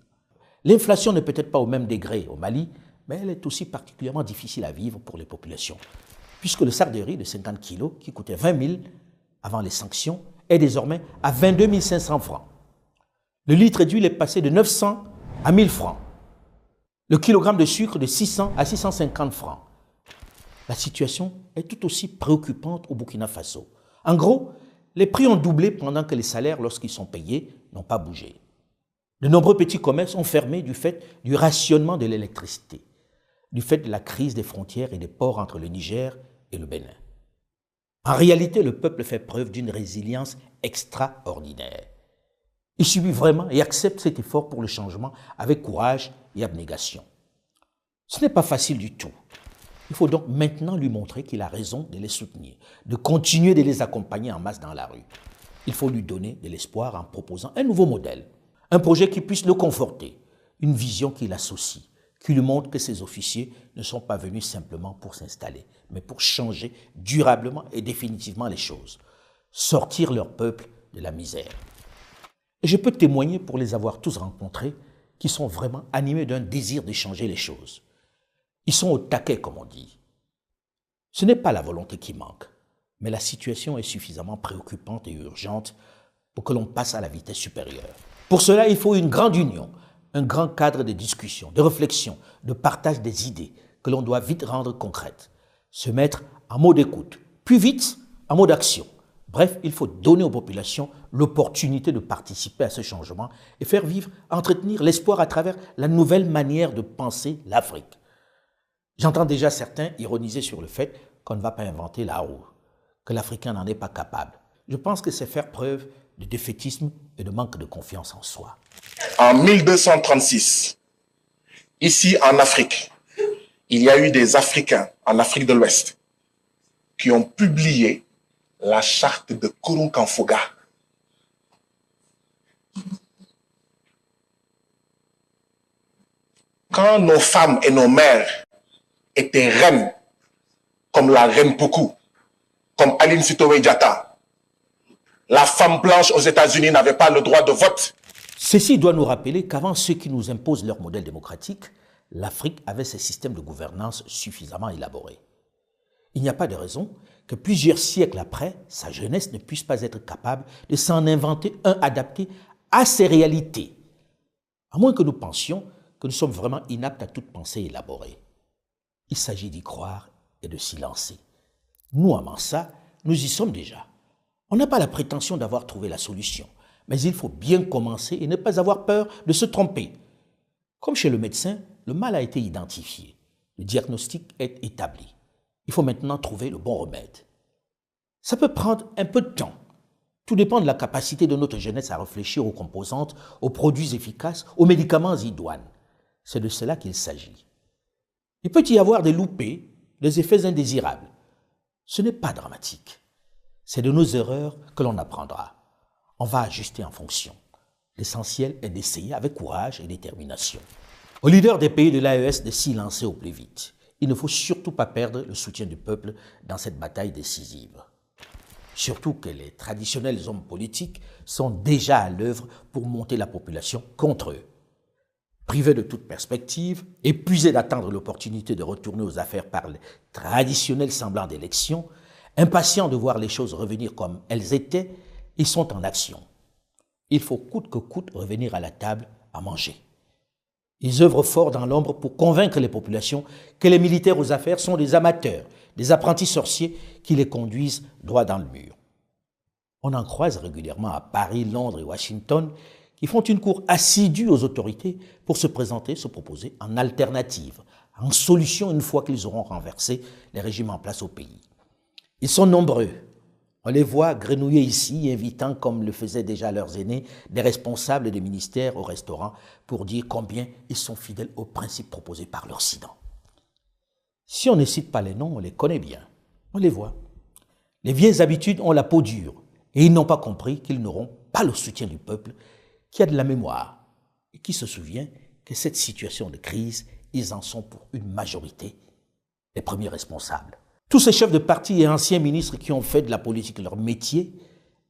L'inflation n'est peut-être pas au même degré au Mali, mais elle est aussi particulièrement difficile à vivre pour les populations, puisque le sac de riz de 50 kg, qui coûtait 20 000 avant les sanctions, est désormais à 22 500 francs. Le litre d'huile est passé de 900 à 1000 francs. Le kilogramme de sucre de 600 à 650 francs. La situation est tout aussi préoccupante au Burkina Faso. En gros, les prix ont doublé pendant que les salaires, lorsqu'ils sont payés, n'ont pas bougé. De nombreux petits commerces ont fermé du fait du rationnement de l'électricité, du fait de la crise des frontières et des ports entre le Niger et le Bénin. En réalité, le peuple fait preuve d'une résilience extraordinaire. Il subit vraiment et accepte cet effort pour le changement avec courage et abnégation. Ce n'est pas facile du tout. Il faut donc maintenant lui montrer qu'il a raison de les soutenir, de continuer de les accompagner en masse dans la rue. Il faut lui donner de l'espoir en proposant un nouveau modèle, un projet qui puisse le conforter, une vision qui l'associe, qui lui montre que ces officiers ne sont pas venus simplement pour s'installer, mais pour changer durablement et définitivement les choses, sortir leur peuple de la misère. Et je peux témoigner pour les avoir tous rencontrés qui sont vraiment animés d'un désir de changer les choses. Ils sont au taquet, comme on dit. Ce n'est pas la volonté qui manque, mais la situation est suffisamment préoccupante et urgente pour que l'on passe à la vitesse supérieure. Pour cela, il faut une grande union, un grand cadre de discussion, de réflexion, de partage des idées que l'on doit vite rendre concrètes, se mettre en mode écoute, puis vite en mode action. Bref, il faut donner aux populations l'opportunité de participer à ce changement et faire vivre, entretenir l'espoir à travers la nouvelle manière de penser l'Afrique. J'entends déjà certains ironiser sur le fait qu'on ne va pas inventer la roue, que l'Africain n'en est pas capable. Je pense que c'est faire preuve de défaitisme et de manque de confiance en soi. En 1236, ici en Afrique, il y a eu des Africains en Afrique de l'Ouest qui ont publié la charte de Kurunkanfoga. Quand nos femmes et nos mères étaient reines, comme la reine Poukou, comme Aline Sitoé Diatta, la femme blanche aux États-Unis n'avait pas le droit de vote. Ceci doit nous rappeler qu'avant ceux qui nous imposent leur modèle démocratique, l'Afrique avait ses systèmes de gouvernance suffisamment élaborés. Il n'y a pas de raison que plusieurs siècles après, sa jeunesse ne puisse pas être capable de s'en inventer un adapté à ses réalités, à moins que nous pensions que nous sommes vraiment inaptes à toute pensée élaborée. Il s'agit d'y croire et de s'y lancer. Nous, à Mansa, nous y sommes déjà. On n'a pas la prétention d'avoir trouvé la solution, mais il faut bien commencer et ne pas avoir peur de se tromper. Comme chez le médecin, le mal a été identifié, le diagnostic est établi. Il faut maintenant trouver le bon remède. Ça peut prendre un peu de temps. Tout dépend de la capacité de notre jeunesse à réfléchir aux composantes, aux produits efficaces, aux médicaments idoines. C'est de cela qu'il s'agit. Il peut y avoir des loupés, des effets indésirables. Ce n'est pas dramatique. C'est de nos erreurs que l'on apprendra. On va ajuster en fonction. L'essentiel est d'essayer avec courage et détermination. Aux leaders des pays de l'AES de s'y lancer au plus vite. Il ne faut surtout pas perdre le soutien du peuple dans cette bataille décisive. Surtout que les traditionnels hommes politiques sont déjà à l'œuvre pour monter la population contre eux. Privés de toute perspective, épuisés d'attendre l'opportunité de retourner aux affaires par les traditionnels semblants d'élections, impatients de voir les choses revenir comme elles étaient, ils sont en action. Il faut coûte que coûte revenir à la table à manger. Ils œuvrent fort dans l'ombre pour convaincre les populations que les militaires aux affaires sont des amateurs, des apprentis sorciers qui les conduisent droit dans le mur. On en croise régulièrement à Paris, Londres et Washington qui font une cour assidue aux autorités pour se présenter, se proposer en alternative, en solution une fois qu'ils auront renversé les régimes en place au pays. Ils sont nombreux. On les voit grenouiller ici, invitant, comme le faisaient déjà leurs aînés, des responsables des ministères au restaurant pour dire combien ils sont fidèles aux principes proposés par l'Occident. Si on ne cite pas les noms, on les connaît bien. On les voit. Les vieilles habitudes ont la peau dure et ils n'ont pas compris qu'ils n'auront pas le soutien du peuple qui a de la mémoire et qui se souvient que cette situation de crise, ils en sont pour une majorité les premiers responsables. Tous ces chefs de parti et anciens ministres qui ont fait de la politique leur métier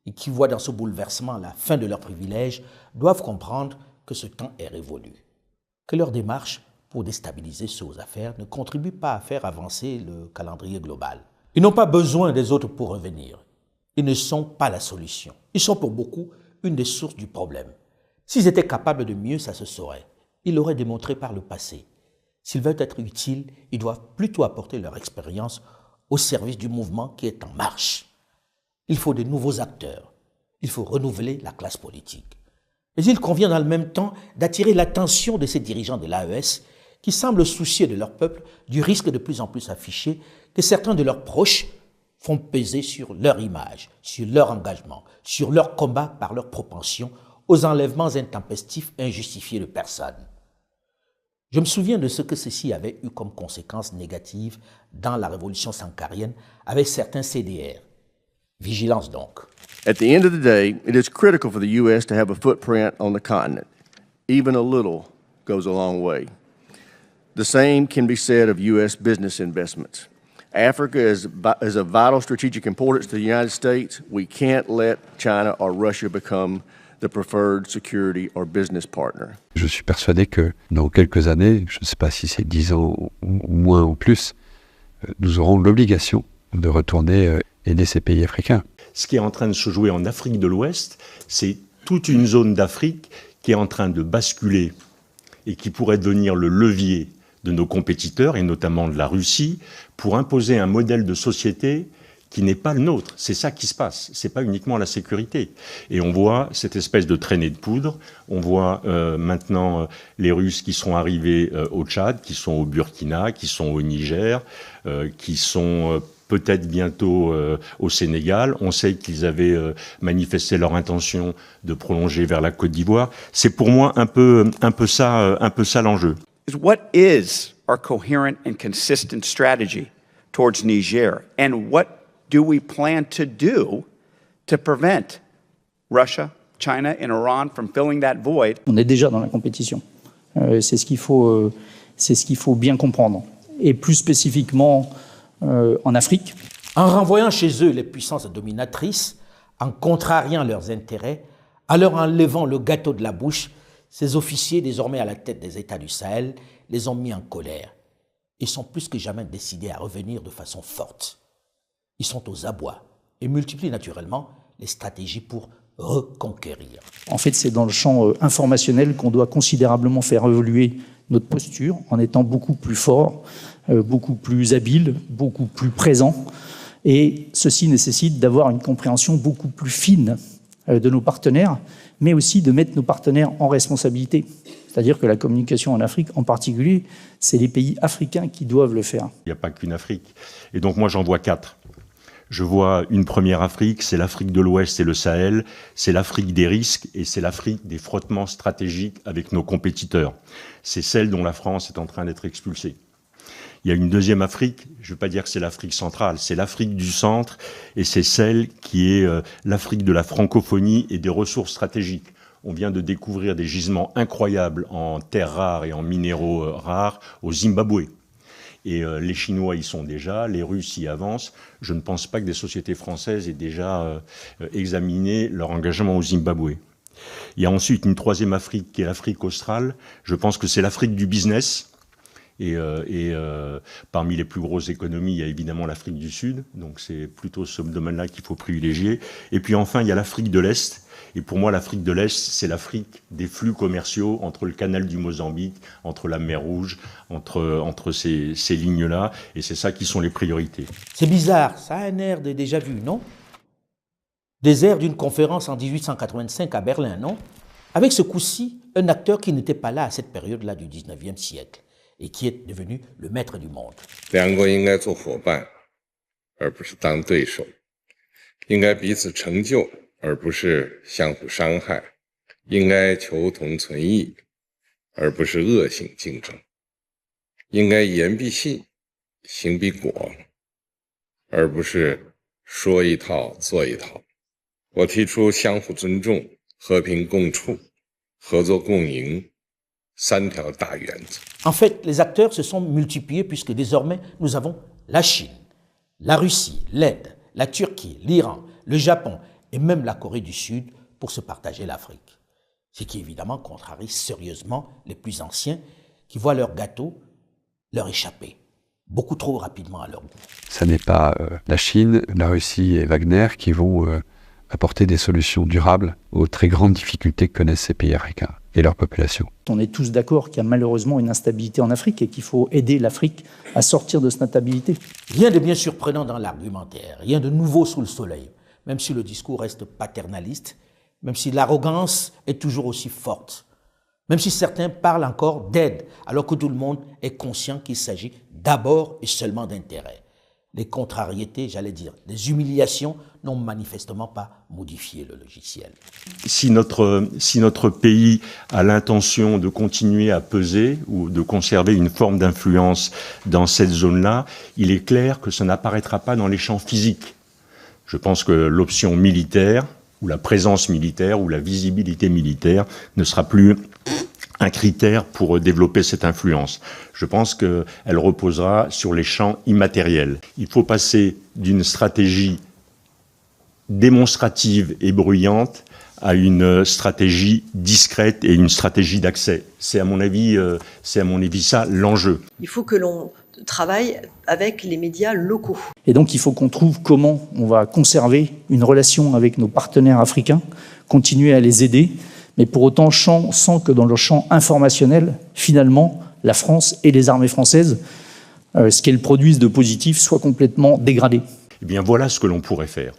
et qui voient dans ce bouleversement la fin de leurs privilèges doivent comprendre que ce temps est révolu, que leur démarche pour déstabiliser ceux aux affaires ne contribue pas à faire avancer le calendrier global. Ils n'ont pas besoin des autres pour revenir. Ils ne sont pas la solution. Ils sont pour beaucoup une des sources du problème. S'ils étaient capables de mieux, ça se saurait. Ils l'auraient démontré par le passé. S'ils veulent être utiles, ils doivent plutôt apporter leur expérience au service du mouvement qui est en marche. Il faut de nouveaux acteurs. Il faut renouveler la classe politique. Mais il convient dans le même temps d'attirer l'attention de ces dirigeants de l'AES qui semblent soucieux de leur peuple du risque de plus en plus affiché que certains de leurs proches font peser sur leur image, sur leur engagement, sur leur combat par leur propension aux enlèvements intempestifs et injustifiés de personnes. Je me souviens de ce que ceci avait eu comme conséquence négative dans la révolution sankarienne avec certains CDR. Vigilance donc. At the end of the day, it is critical for the U.S. to have a footprint on the continent. Even a little goes a long way. The same can be said of U.S. business investments. Africa is of vital strategic importance to the United States. We can't let China or Russia become the preferred security or business partner. Je suis persuadé que dans quelques années, je ne sais pas si c'est 10 ans ou moins ou plus, nous aurons l'obligation de retourner aider ces pays africains. Ce qui est en train de se jouer en Afrique de l'Ouest, c'est toute une zone d'Afrique qui est en train de basculer et qui pourrait devenir le levier de nos compétiteurs, et notamment de la Russie, pour imposer un modèle de société qui n'est pas le nôtre. C'est ça qui se passe. C'est pas uniquement la sécurité. Et on voit cette espèce de traînée de poudre. On voit maintenant les Russes qui sont arrivés au Tchad, qui sont au Burkina, qui sont au Niger, qui sont peut-être bientôt au Sénégal. On sait qu'ils avaient manifesté leur intention de prolonger vers la Côte d'Ivoire. C'est pour moi un peu ça l'enjeu. What is our coherent and consistent strategy towards Niger, and what do we plan to do to prevent Russia, China, and Iran from filling that void? On est déjà dans la compétition. C'est ce qu'il faut bien comprendre. Et plus spécifiquement en Afrique. En renvoyant chez eux les puissances dominatrices, en contrariant leurs intérêts, en leur enlevant le gâteau de la bouche, ces officiers, désormais à la tête des États du Sahel, les ont mis en colère. Ils sont plus que jamais décidés à revenir de façon forte. Ils sont aux abois et multiplient naturellement les stratégies pour reconquérir. En fait, c'est dans le champ informationnel qu'on doit considérablement faire évoluer notre posture en étant beaucoup plus fort, beaucoup plus habile, beaucoup plus présent. Et ceci nécessite d'avoir une compréhension beaucoup plus fine de nos partenaires, mais aussi de mettre nos partenaires en responsabilité. C'est-à-dire que la communication en Afrique, en particulier, c'est les pays africains qui doivent le faire. Il n'y a pas qu'une Afrique. Et donc moi, j'en vois 4. Je vois une première Afrique, c'est l'Afrique de l'Ouest et le Sahel, c'est l'Afrique des risques et c'est l'Afrique des frottements stratégiques avec nos compétiteurs. C'est celle dont la France est en train d'être expulsée. Il y a une deuxième Afrique, je ne veux pas dire que c'est l'Afrique centrale, c'est l'Afrique du centre et c'est celle qui est l'Afrique de la francophonie et des ressources stratégiques. On vient de découvrir des gisements incroyables en terres rares et en minéraux rares au Zimbabwe. Et les Chinois y sont déjà, les Russes y avancent. Je ne pense pas que des sociétés françaises aient déjà examiné leur engagement au Zimbabwe. Il y a ensuite une troisième Afrique qui est l'Afrique australe. Je pense que c'est l'Afrique du business. Et parmi les plus grosses économies, il y a évidemment l'Afrique du Sud. Donc c'est plutôt ce domaine-là qu'il faut privilégier. Et puis enfin, il y a l'Afrique de l'Est. Et pour moi, l'Afrique de l'Est, c'est l'Afrique des flux commerciaux entre le canal du Mozambique, entre la mer Rouge, entre ces lignes-là. Et c'est ça qui sont les priorités. C'est bizarre, ça a un air de déjà vu, non? Des airs d'une conférence en 1885 à Berlin, non? Avec ce coup-ci, un acteur qui n'était pas là à cette période-là du 19e siècle et qui est devenu le maître du monde. 两国应该做伙伴，而不是当对手，应该彼此成就，而不是相互伤害，应该求同存异，而不是恶性竞争，应该言必信，行必果，而不是说一套做一套。我提出相互尊重、和平共处、合作共赢三条大原则。 En fait, les acteurs se sont multipliés puisque désormais nous avons la Chine, la Russie, l'Inde, la Turquie, l'Iran, le Japon et même la Corée du Sud pour se partager l'Afrique. Ce qui évidemment contrarie sérieusement les plus anciens qui voient leur gâteau leur échapper beaucoup trop rapidement à leur goût. Ce n'est pas la Chine, la Russie et Wagner qui vont apporter des solutions durables aux très grandes difficultés que connaissent ces pays africains. et leur population. On est tous d'accord qu'il y a malheureusement une instabilité en Afrique et qu'il faut aider l'Afrique à sortir de cette instabilité. Rien de bien surprenant dans l'argumentaire, rien de nouveau sous le soleil, même si le discours reste paternaliste, même si l'arrogance est toujours aussi forte, même si certains parlent encore d'aide, alors que tout le monde est conscient qu'il s'agit d'abord et seulement d'intérêt. Les contrariétés, j'allais dire, les humiliations n'ont manifestement pas modifié le logiciel. Si notre pays a l'intention de continuer à peser ou de conserver une forme d'influence dans cette zone-là, il est clair que ça n'apparaîtra pas dans les champs physiques. Je pense que l'option militaire, ou la présence militaire, ou la visibilité militaire ne sera plus un critère pour développer cette influence. Je pense qu'elle reposera sur les champs immatériels. Il faut passer d'une stratégie démonstrative et bruyante à une stratégie discrète et une stratégie d'accès. C'est à mon avis ça l'enjeu. Il faut que l'on travaille avec les médias locaux. Et donc il faut qu'on trouve comment on va conserver une relation avec nos partenaires africains, continuer à les aider, mais pour autant sans que dans le champ informationnel, finalement, la France et les armées françaises, ce qu'elles produisent de positif, soit complètement dégradé. Eh bien voilà ce que l'on pourrait faire.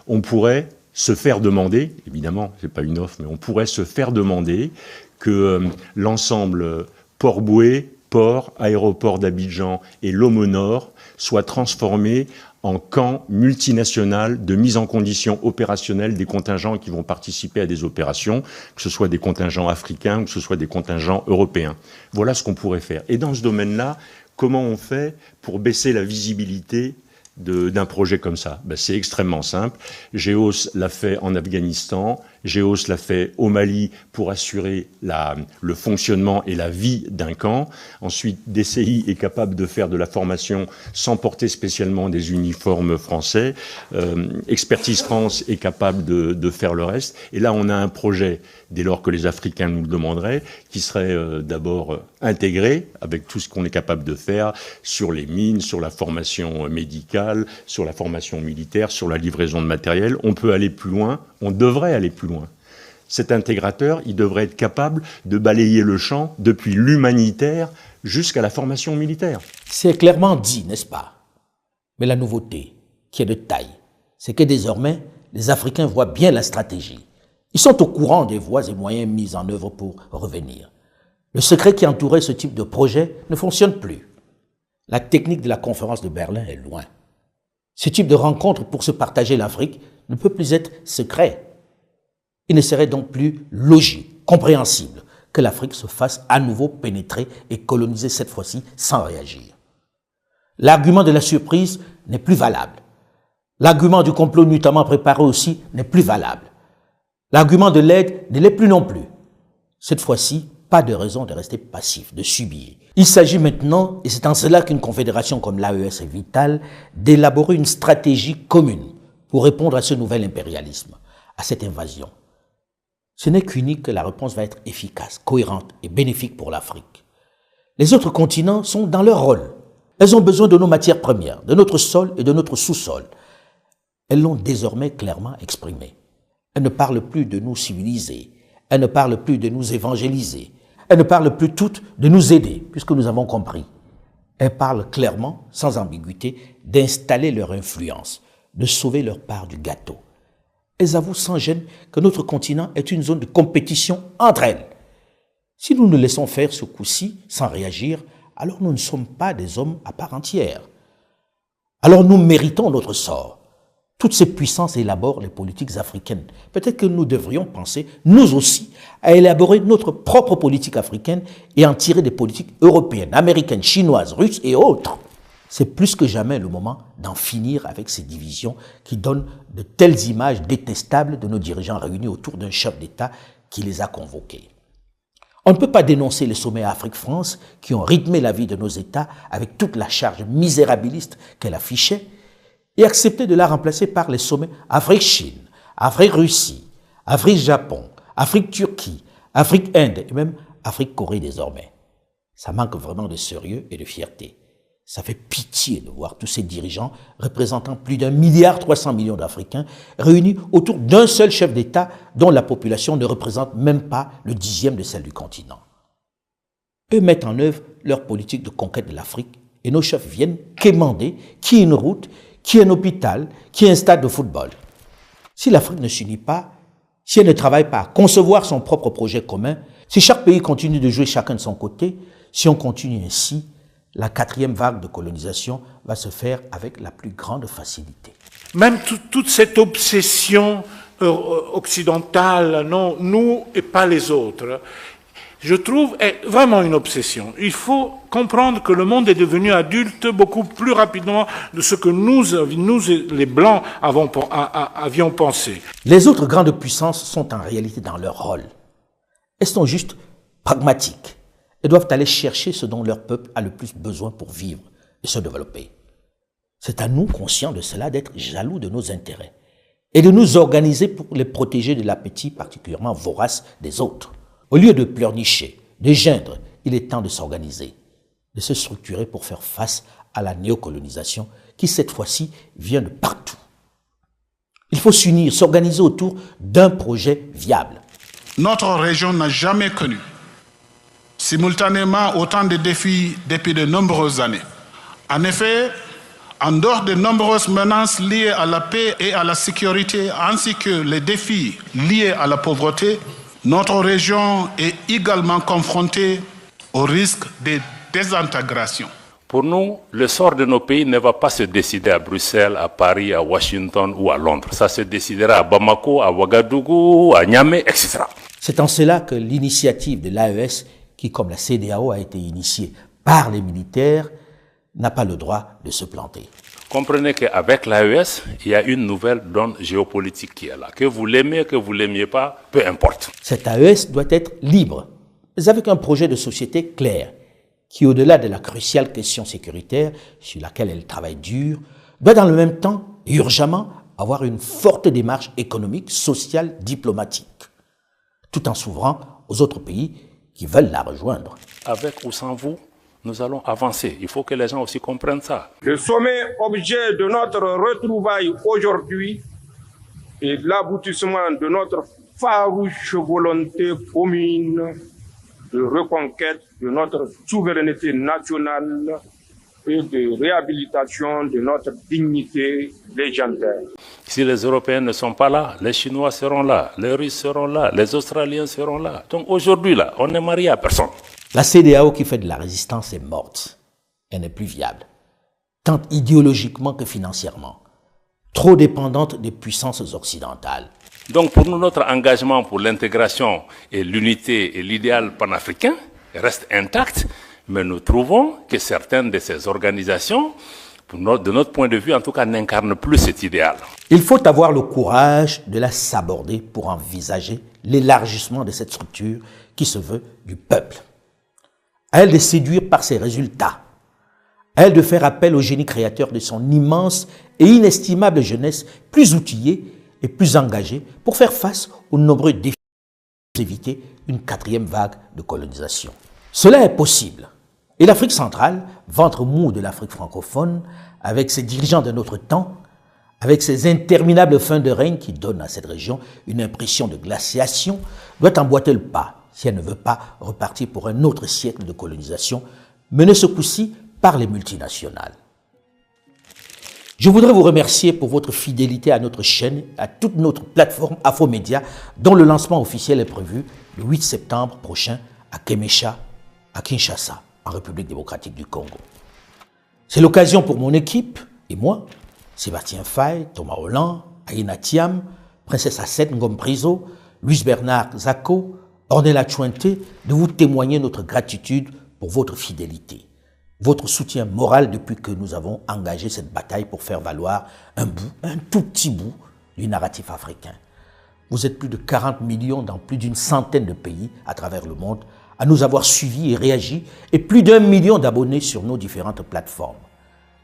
On pourrait se faire demander, évidemment, c'est pas une offre, mais on pourrait se faire demander que l'ensemble Port-Bouët, port, aéroport d'Abidjan et Lomé Nord soient transformés en camp multinational de mise en condition opérationnelle des contingents qui vont participer à des opérations, que ce soit des contingents africains ou que ce soit des contingents européens. Voilà ce qu'on pourrait faire. Et dans ce domaine-là, comment on fait pour baisser la visibilité d'un projet comme ça? C'est extrêmement simple. GEOS l'a fait en Afghanistan, GEOS l'a fait au Mali pour assurer le fonctionnement et la vie d'un camp. Ensuite, DCI est capable de faire de la formation sans porter spécialement des uniformes français. Expertise France est capable de faire le reste. Et là, on a un projet, dès lors que les Africains nous le demanderaient, qui serait d'abord intégré avec tout ce qu'on est capable de faire sur les mines, sur la formation médicale, sur la formation militaire, sur la livraison de matériel. On peut aller plus loin, on devrait aller plus loin. Cet intégrateur, il devrait être capable de balayer le champ depuis l'humanitaire jusqu'à la formation militaire. C'est clairement dit, n'est-ce pas? Mais la nouveauté, qui est de taille, c'est que désormais, les Africains voient bien la stratégie. Ils sont au courant des voies et moyens mis en œuvre pour revenir. Le secret qui entourait ce type de projet ne fonctionne plus. La technique de la conférence de Berlin est loin. Ce type de rencontre pour se partager l'Afrique ne peut plus être secret. Il ne serait donc plus logique, compréhensible, que l'Afrique se fasse à nouveau pénétrer et coloniser cette fois-ci sans réagir. L'argument de la surprise n'est plus valable. L'argument du complot nuitamment préparé aussi n'est plus valable. L'argument de l'aide ne l'est plus non plus. Cette fois-ci, pas de raison de rester passif, de subir. Il s'agit maintenant, et c'est en cela qu'une confédération comme l'AES est vitale, d'élaborer une stratégie commune pour répondre à ce nouvel impérialisme, à cette invasion. Ce n'est qu'unique que la réponse va être efficace, cohérente et bénéfique pour l'Afrique. Les autres continents sont dans leur rôle. Elles ont besoin de nos matières premières, de notre sol et de notre sous-sol. Elles l'ont désormais clairement exprimé. Elles ne parlent plus de nous civiliser. Elles ne parlent plus de nous évangéliser. Elles ne parlent plus toutes de nous aider, puisque nous avons compris. Elles parlent clairement, sans ambiguïté, d'installer leur influence, de sauver leur part du gâteau. Elles avouent sans gêne que notre continent est une zone de compétition entre elles. Si nous nous laissons faire ce coup-ci sans réagir, alors nous ne sommes pas des hommes à part entière. Alors nous méritons notre sort. Toutes ces puissances élaborent les politiques africaines. Peut-être que nous devrions penser, nous aussi, à élaborer notre propre politique africaine et en tirer des politiques européennes, américaines, chinoises, russes et autres. C'est plus que jamais le moment d'en finir avec ces divisions qui donnent de telles images détestables de nos dirigeants réunis autour d'un chef d'État qui les a convoqués. On ne peut pas dénoncer les sommets Afrique-France qui ont rythmé la vie de nos États avec toute la charge misérabiliste qu'elle affichait et accepter de la remplacer par les sommets Afrique-Chine, Afrique-Russie, Afrique-Japon, Afrique-Turquie, Afrique-Inde et même Afrique-Corée désormais. Ça manque vraiment de sérieux et de fierté. Ça fait pitié de voir tous ces dirigeants représentant plus d'1,3 milliard d'Africains réunis autour d'un seul chef d'État dont la population ne représente même pas le 10e de celle du continent. Eux mettent en œuvre leur politique de conquête de l'Afrique et nos chefs viennent quémander qui est une route, qui est un hôpital, qui est un stade de football. Si l'Afrique ne s'unit pas, si elle ne travaille pas à concevoir son propre projet commun, si chaque pays continue de jouer chacun de son côté, si on continue ainsi, la 4e vague de colonisation va se faire avec la plus grande facilité. Même toute cette obsession occidentale, non, nous et pas les autres, je trouve est vraiment une obsession. Il faut comprendre que le monde est devenu adulte beaucoup plus rapidement de ce que nous les Blancs, avions pensé. Les autres grandes puissances sont en réalité dans leur rôle. Elles sont juste pragmatiques. Elles doivent aller chercher ce dont leur peuple a le plus besoin pour vivre et se développer. C'est à nous, conscients de cela, d'être jaloux de nos intérêts et de nous organiser pour les protéger de l'appétit particulièrement vorace des autres. Au lieu de pleurnicher, de geindre, il est temps de s'organiser, de se structurer pour faire face à la néocolonisation qui, cette fois-ci, vient de partout. Il faut s'unir, s'organiser autour d'un projet viable. Notre région n'a jamais connu simultanément autant de défis depuis de nombreuses années. En effet, en dehors de nombreuses menaces liées à la paix et à la sécurité, ainsi que les défis liés à la pauvreté, notre région est également confrontée au risque de désintégration. Pour nous, le sort de nos pays ne va pas se décider à Bruxelles, à Paris, à Washington ou à Londres. Ça se décidera à Bamako, à Ouagadougou, à Niamey, etc. C'est en cela que l'initiative de l'AES, qui, comme la CEDEAO, a été initiée par les militaires, n'a pas le droit de se planter. Comprenez qu'avec l'AES, il y a une nouvelle donne géopolitique qui est là. Que vous l'aimez, que vous ne l'aimiez pas, peu importe. Cette AES doit être libre, mais avec un projet de société clair, qui, au-delà de la cruciale question sécuritaire, sur laquelle elle travaille dur, doit dans le même temps, et urgemment, avoir une forte démarche économique, sociale, diplomatique, tout en s'ouvrant aux autres pays qui veulent la rejoindre. Avec ou sans vous, nous allons avancer. Il faut que les gens aussi comprennent ça. Le sommet objet de notre retrouvaille aujourd'hui est l'aboutissement de notre farouche volonté commune de reconquête de notre souveraineté nationale et de réhabilitation de notre dignité légendaire. Si les Européens ne sont pas là, les Chinois seront là, les Russes seront là, les Australiens seront là. Donc aujourd'hui, là, on n'est marié à personne. La CEDEAO qui fait de la résistance est morte. Elle n'est plus viable, tant idéologiquement que financièrement. Trop dépendante des puissances occidentales. Donc pour nous, notre engagement pour l'intégration et l'unité et l'idéal panafricain reste intact, mais nous trouvons que certaines de ces organisations, de notre point de vue en tout cas, n'incarnent plus cet idéal. Il faut avoir le courage de la saborder pour envisager l'élargissement de cette structure qui se veut du peuple. À elle de séduire par ses résultats. À elle de faire appel au génie créateur de son immense et inestimable jeunesse, plus outillée et plus engagée pour faire face aux nombreux défis et éviter une 4e vague de colonisation. Cela est possible. Et l'Afrique centrale, ventre mou de l'Afrique francophone, avec ses dirigeants de notre temps, avec ses interminables fins de règne qui donnent à cette région une impression de glaciation, doit emboîter le pas si elle ne veut pas repartir pour un autre siècle de colonisation, mené ce coup-ci par les multinationales. Je voudrais vous remercier pour votre fidélité à notre chaîne, à toute notre plateforme Afromédia, dont le lancement officiel est prévu le 8 septembre prochain à Kémécha, à Kinshasa, en République démocratique du Congo. C'est l'occasion pour mon équipe et moi, Sébastien Faye, Thomas Holland, Aïna Thiam, Princesse Assette Ngomprizo, Luis Bernard Zako, Ornella Chouente, de vous témoigner notre gratitude pour votre fidélité, votre soutien moral depuis que nous avons engagé cette bataille pour faire valoir un tout petit bout du narratif africain. Vous êtes plus de 40 millions dans plus d'une centaine de pays à travers le monde à nous avoir suivis et réagi et plus d'1 million d'abonnés sur nos différentes plateformes.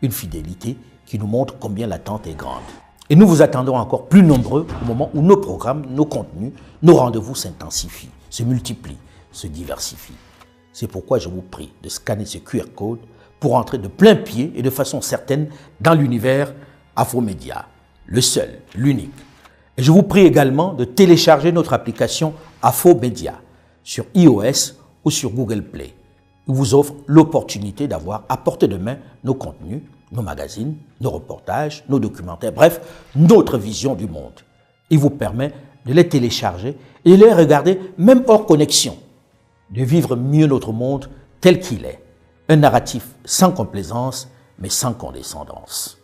Une fidélité qui nous montre combien l'attente est grande. Et nous vous attendons encore plus nombreux au moment où nos programmes, nos contenus, nos rendez-vous s'intensifient, se multiplient, se diversifient. C'est pourquoi je vous prie de scanner ce QR code pour entrer de plein pied et de façon certaine dans l'univers Afromédia, le seul, l'unique. Et je vous prie également de télécharger notre application Afromédia sur iOS ou sur Google Play. Il vous offre l'opportunité d'avoir à portée de main nos contenus, nos magazines, nos reportages, nos documentaires, bref, notre vision du monde. Il vous permet de les télécharger et de les regarder même hors connexion, de vivre mieux notre monde tel qu'il est. Un narratif sans complaisance, mais sans condescendance.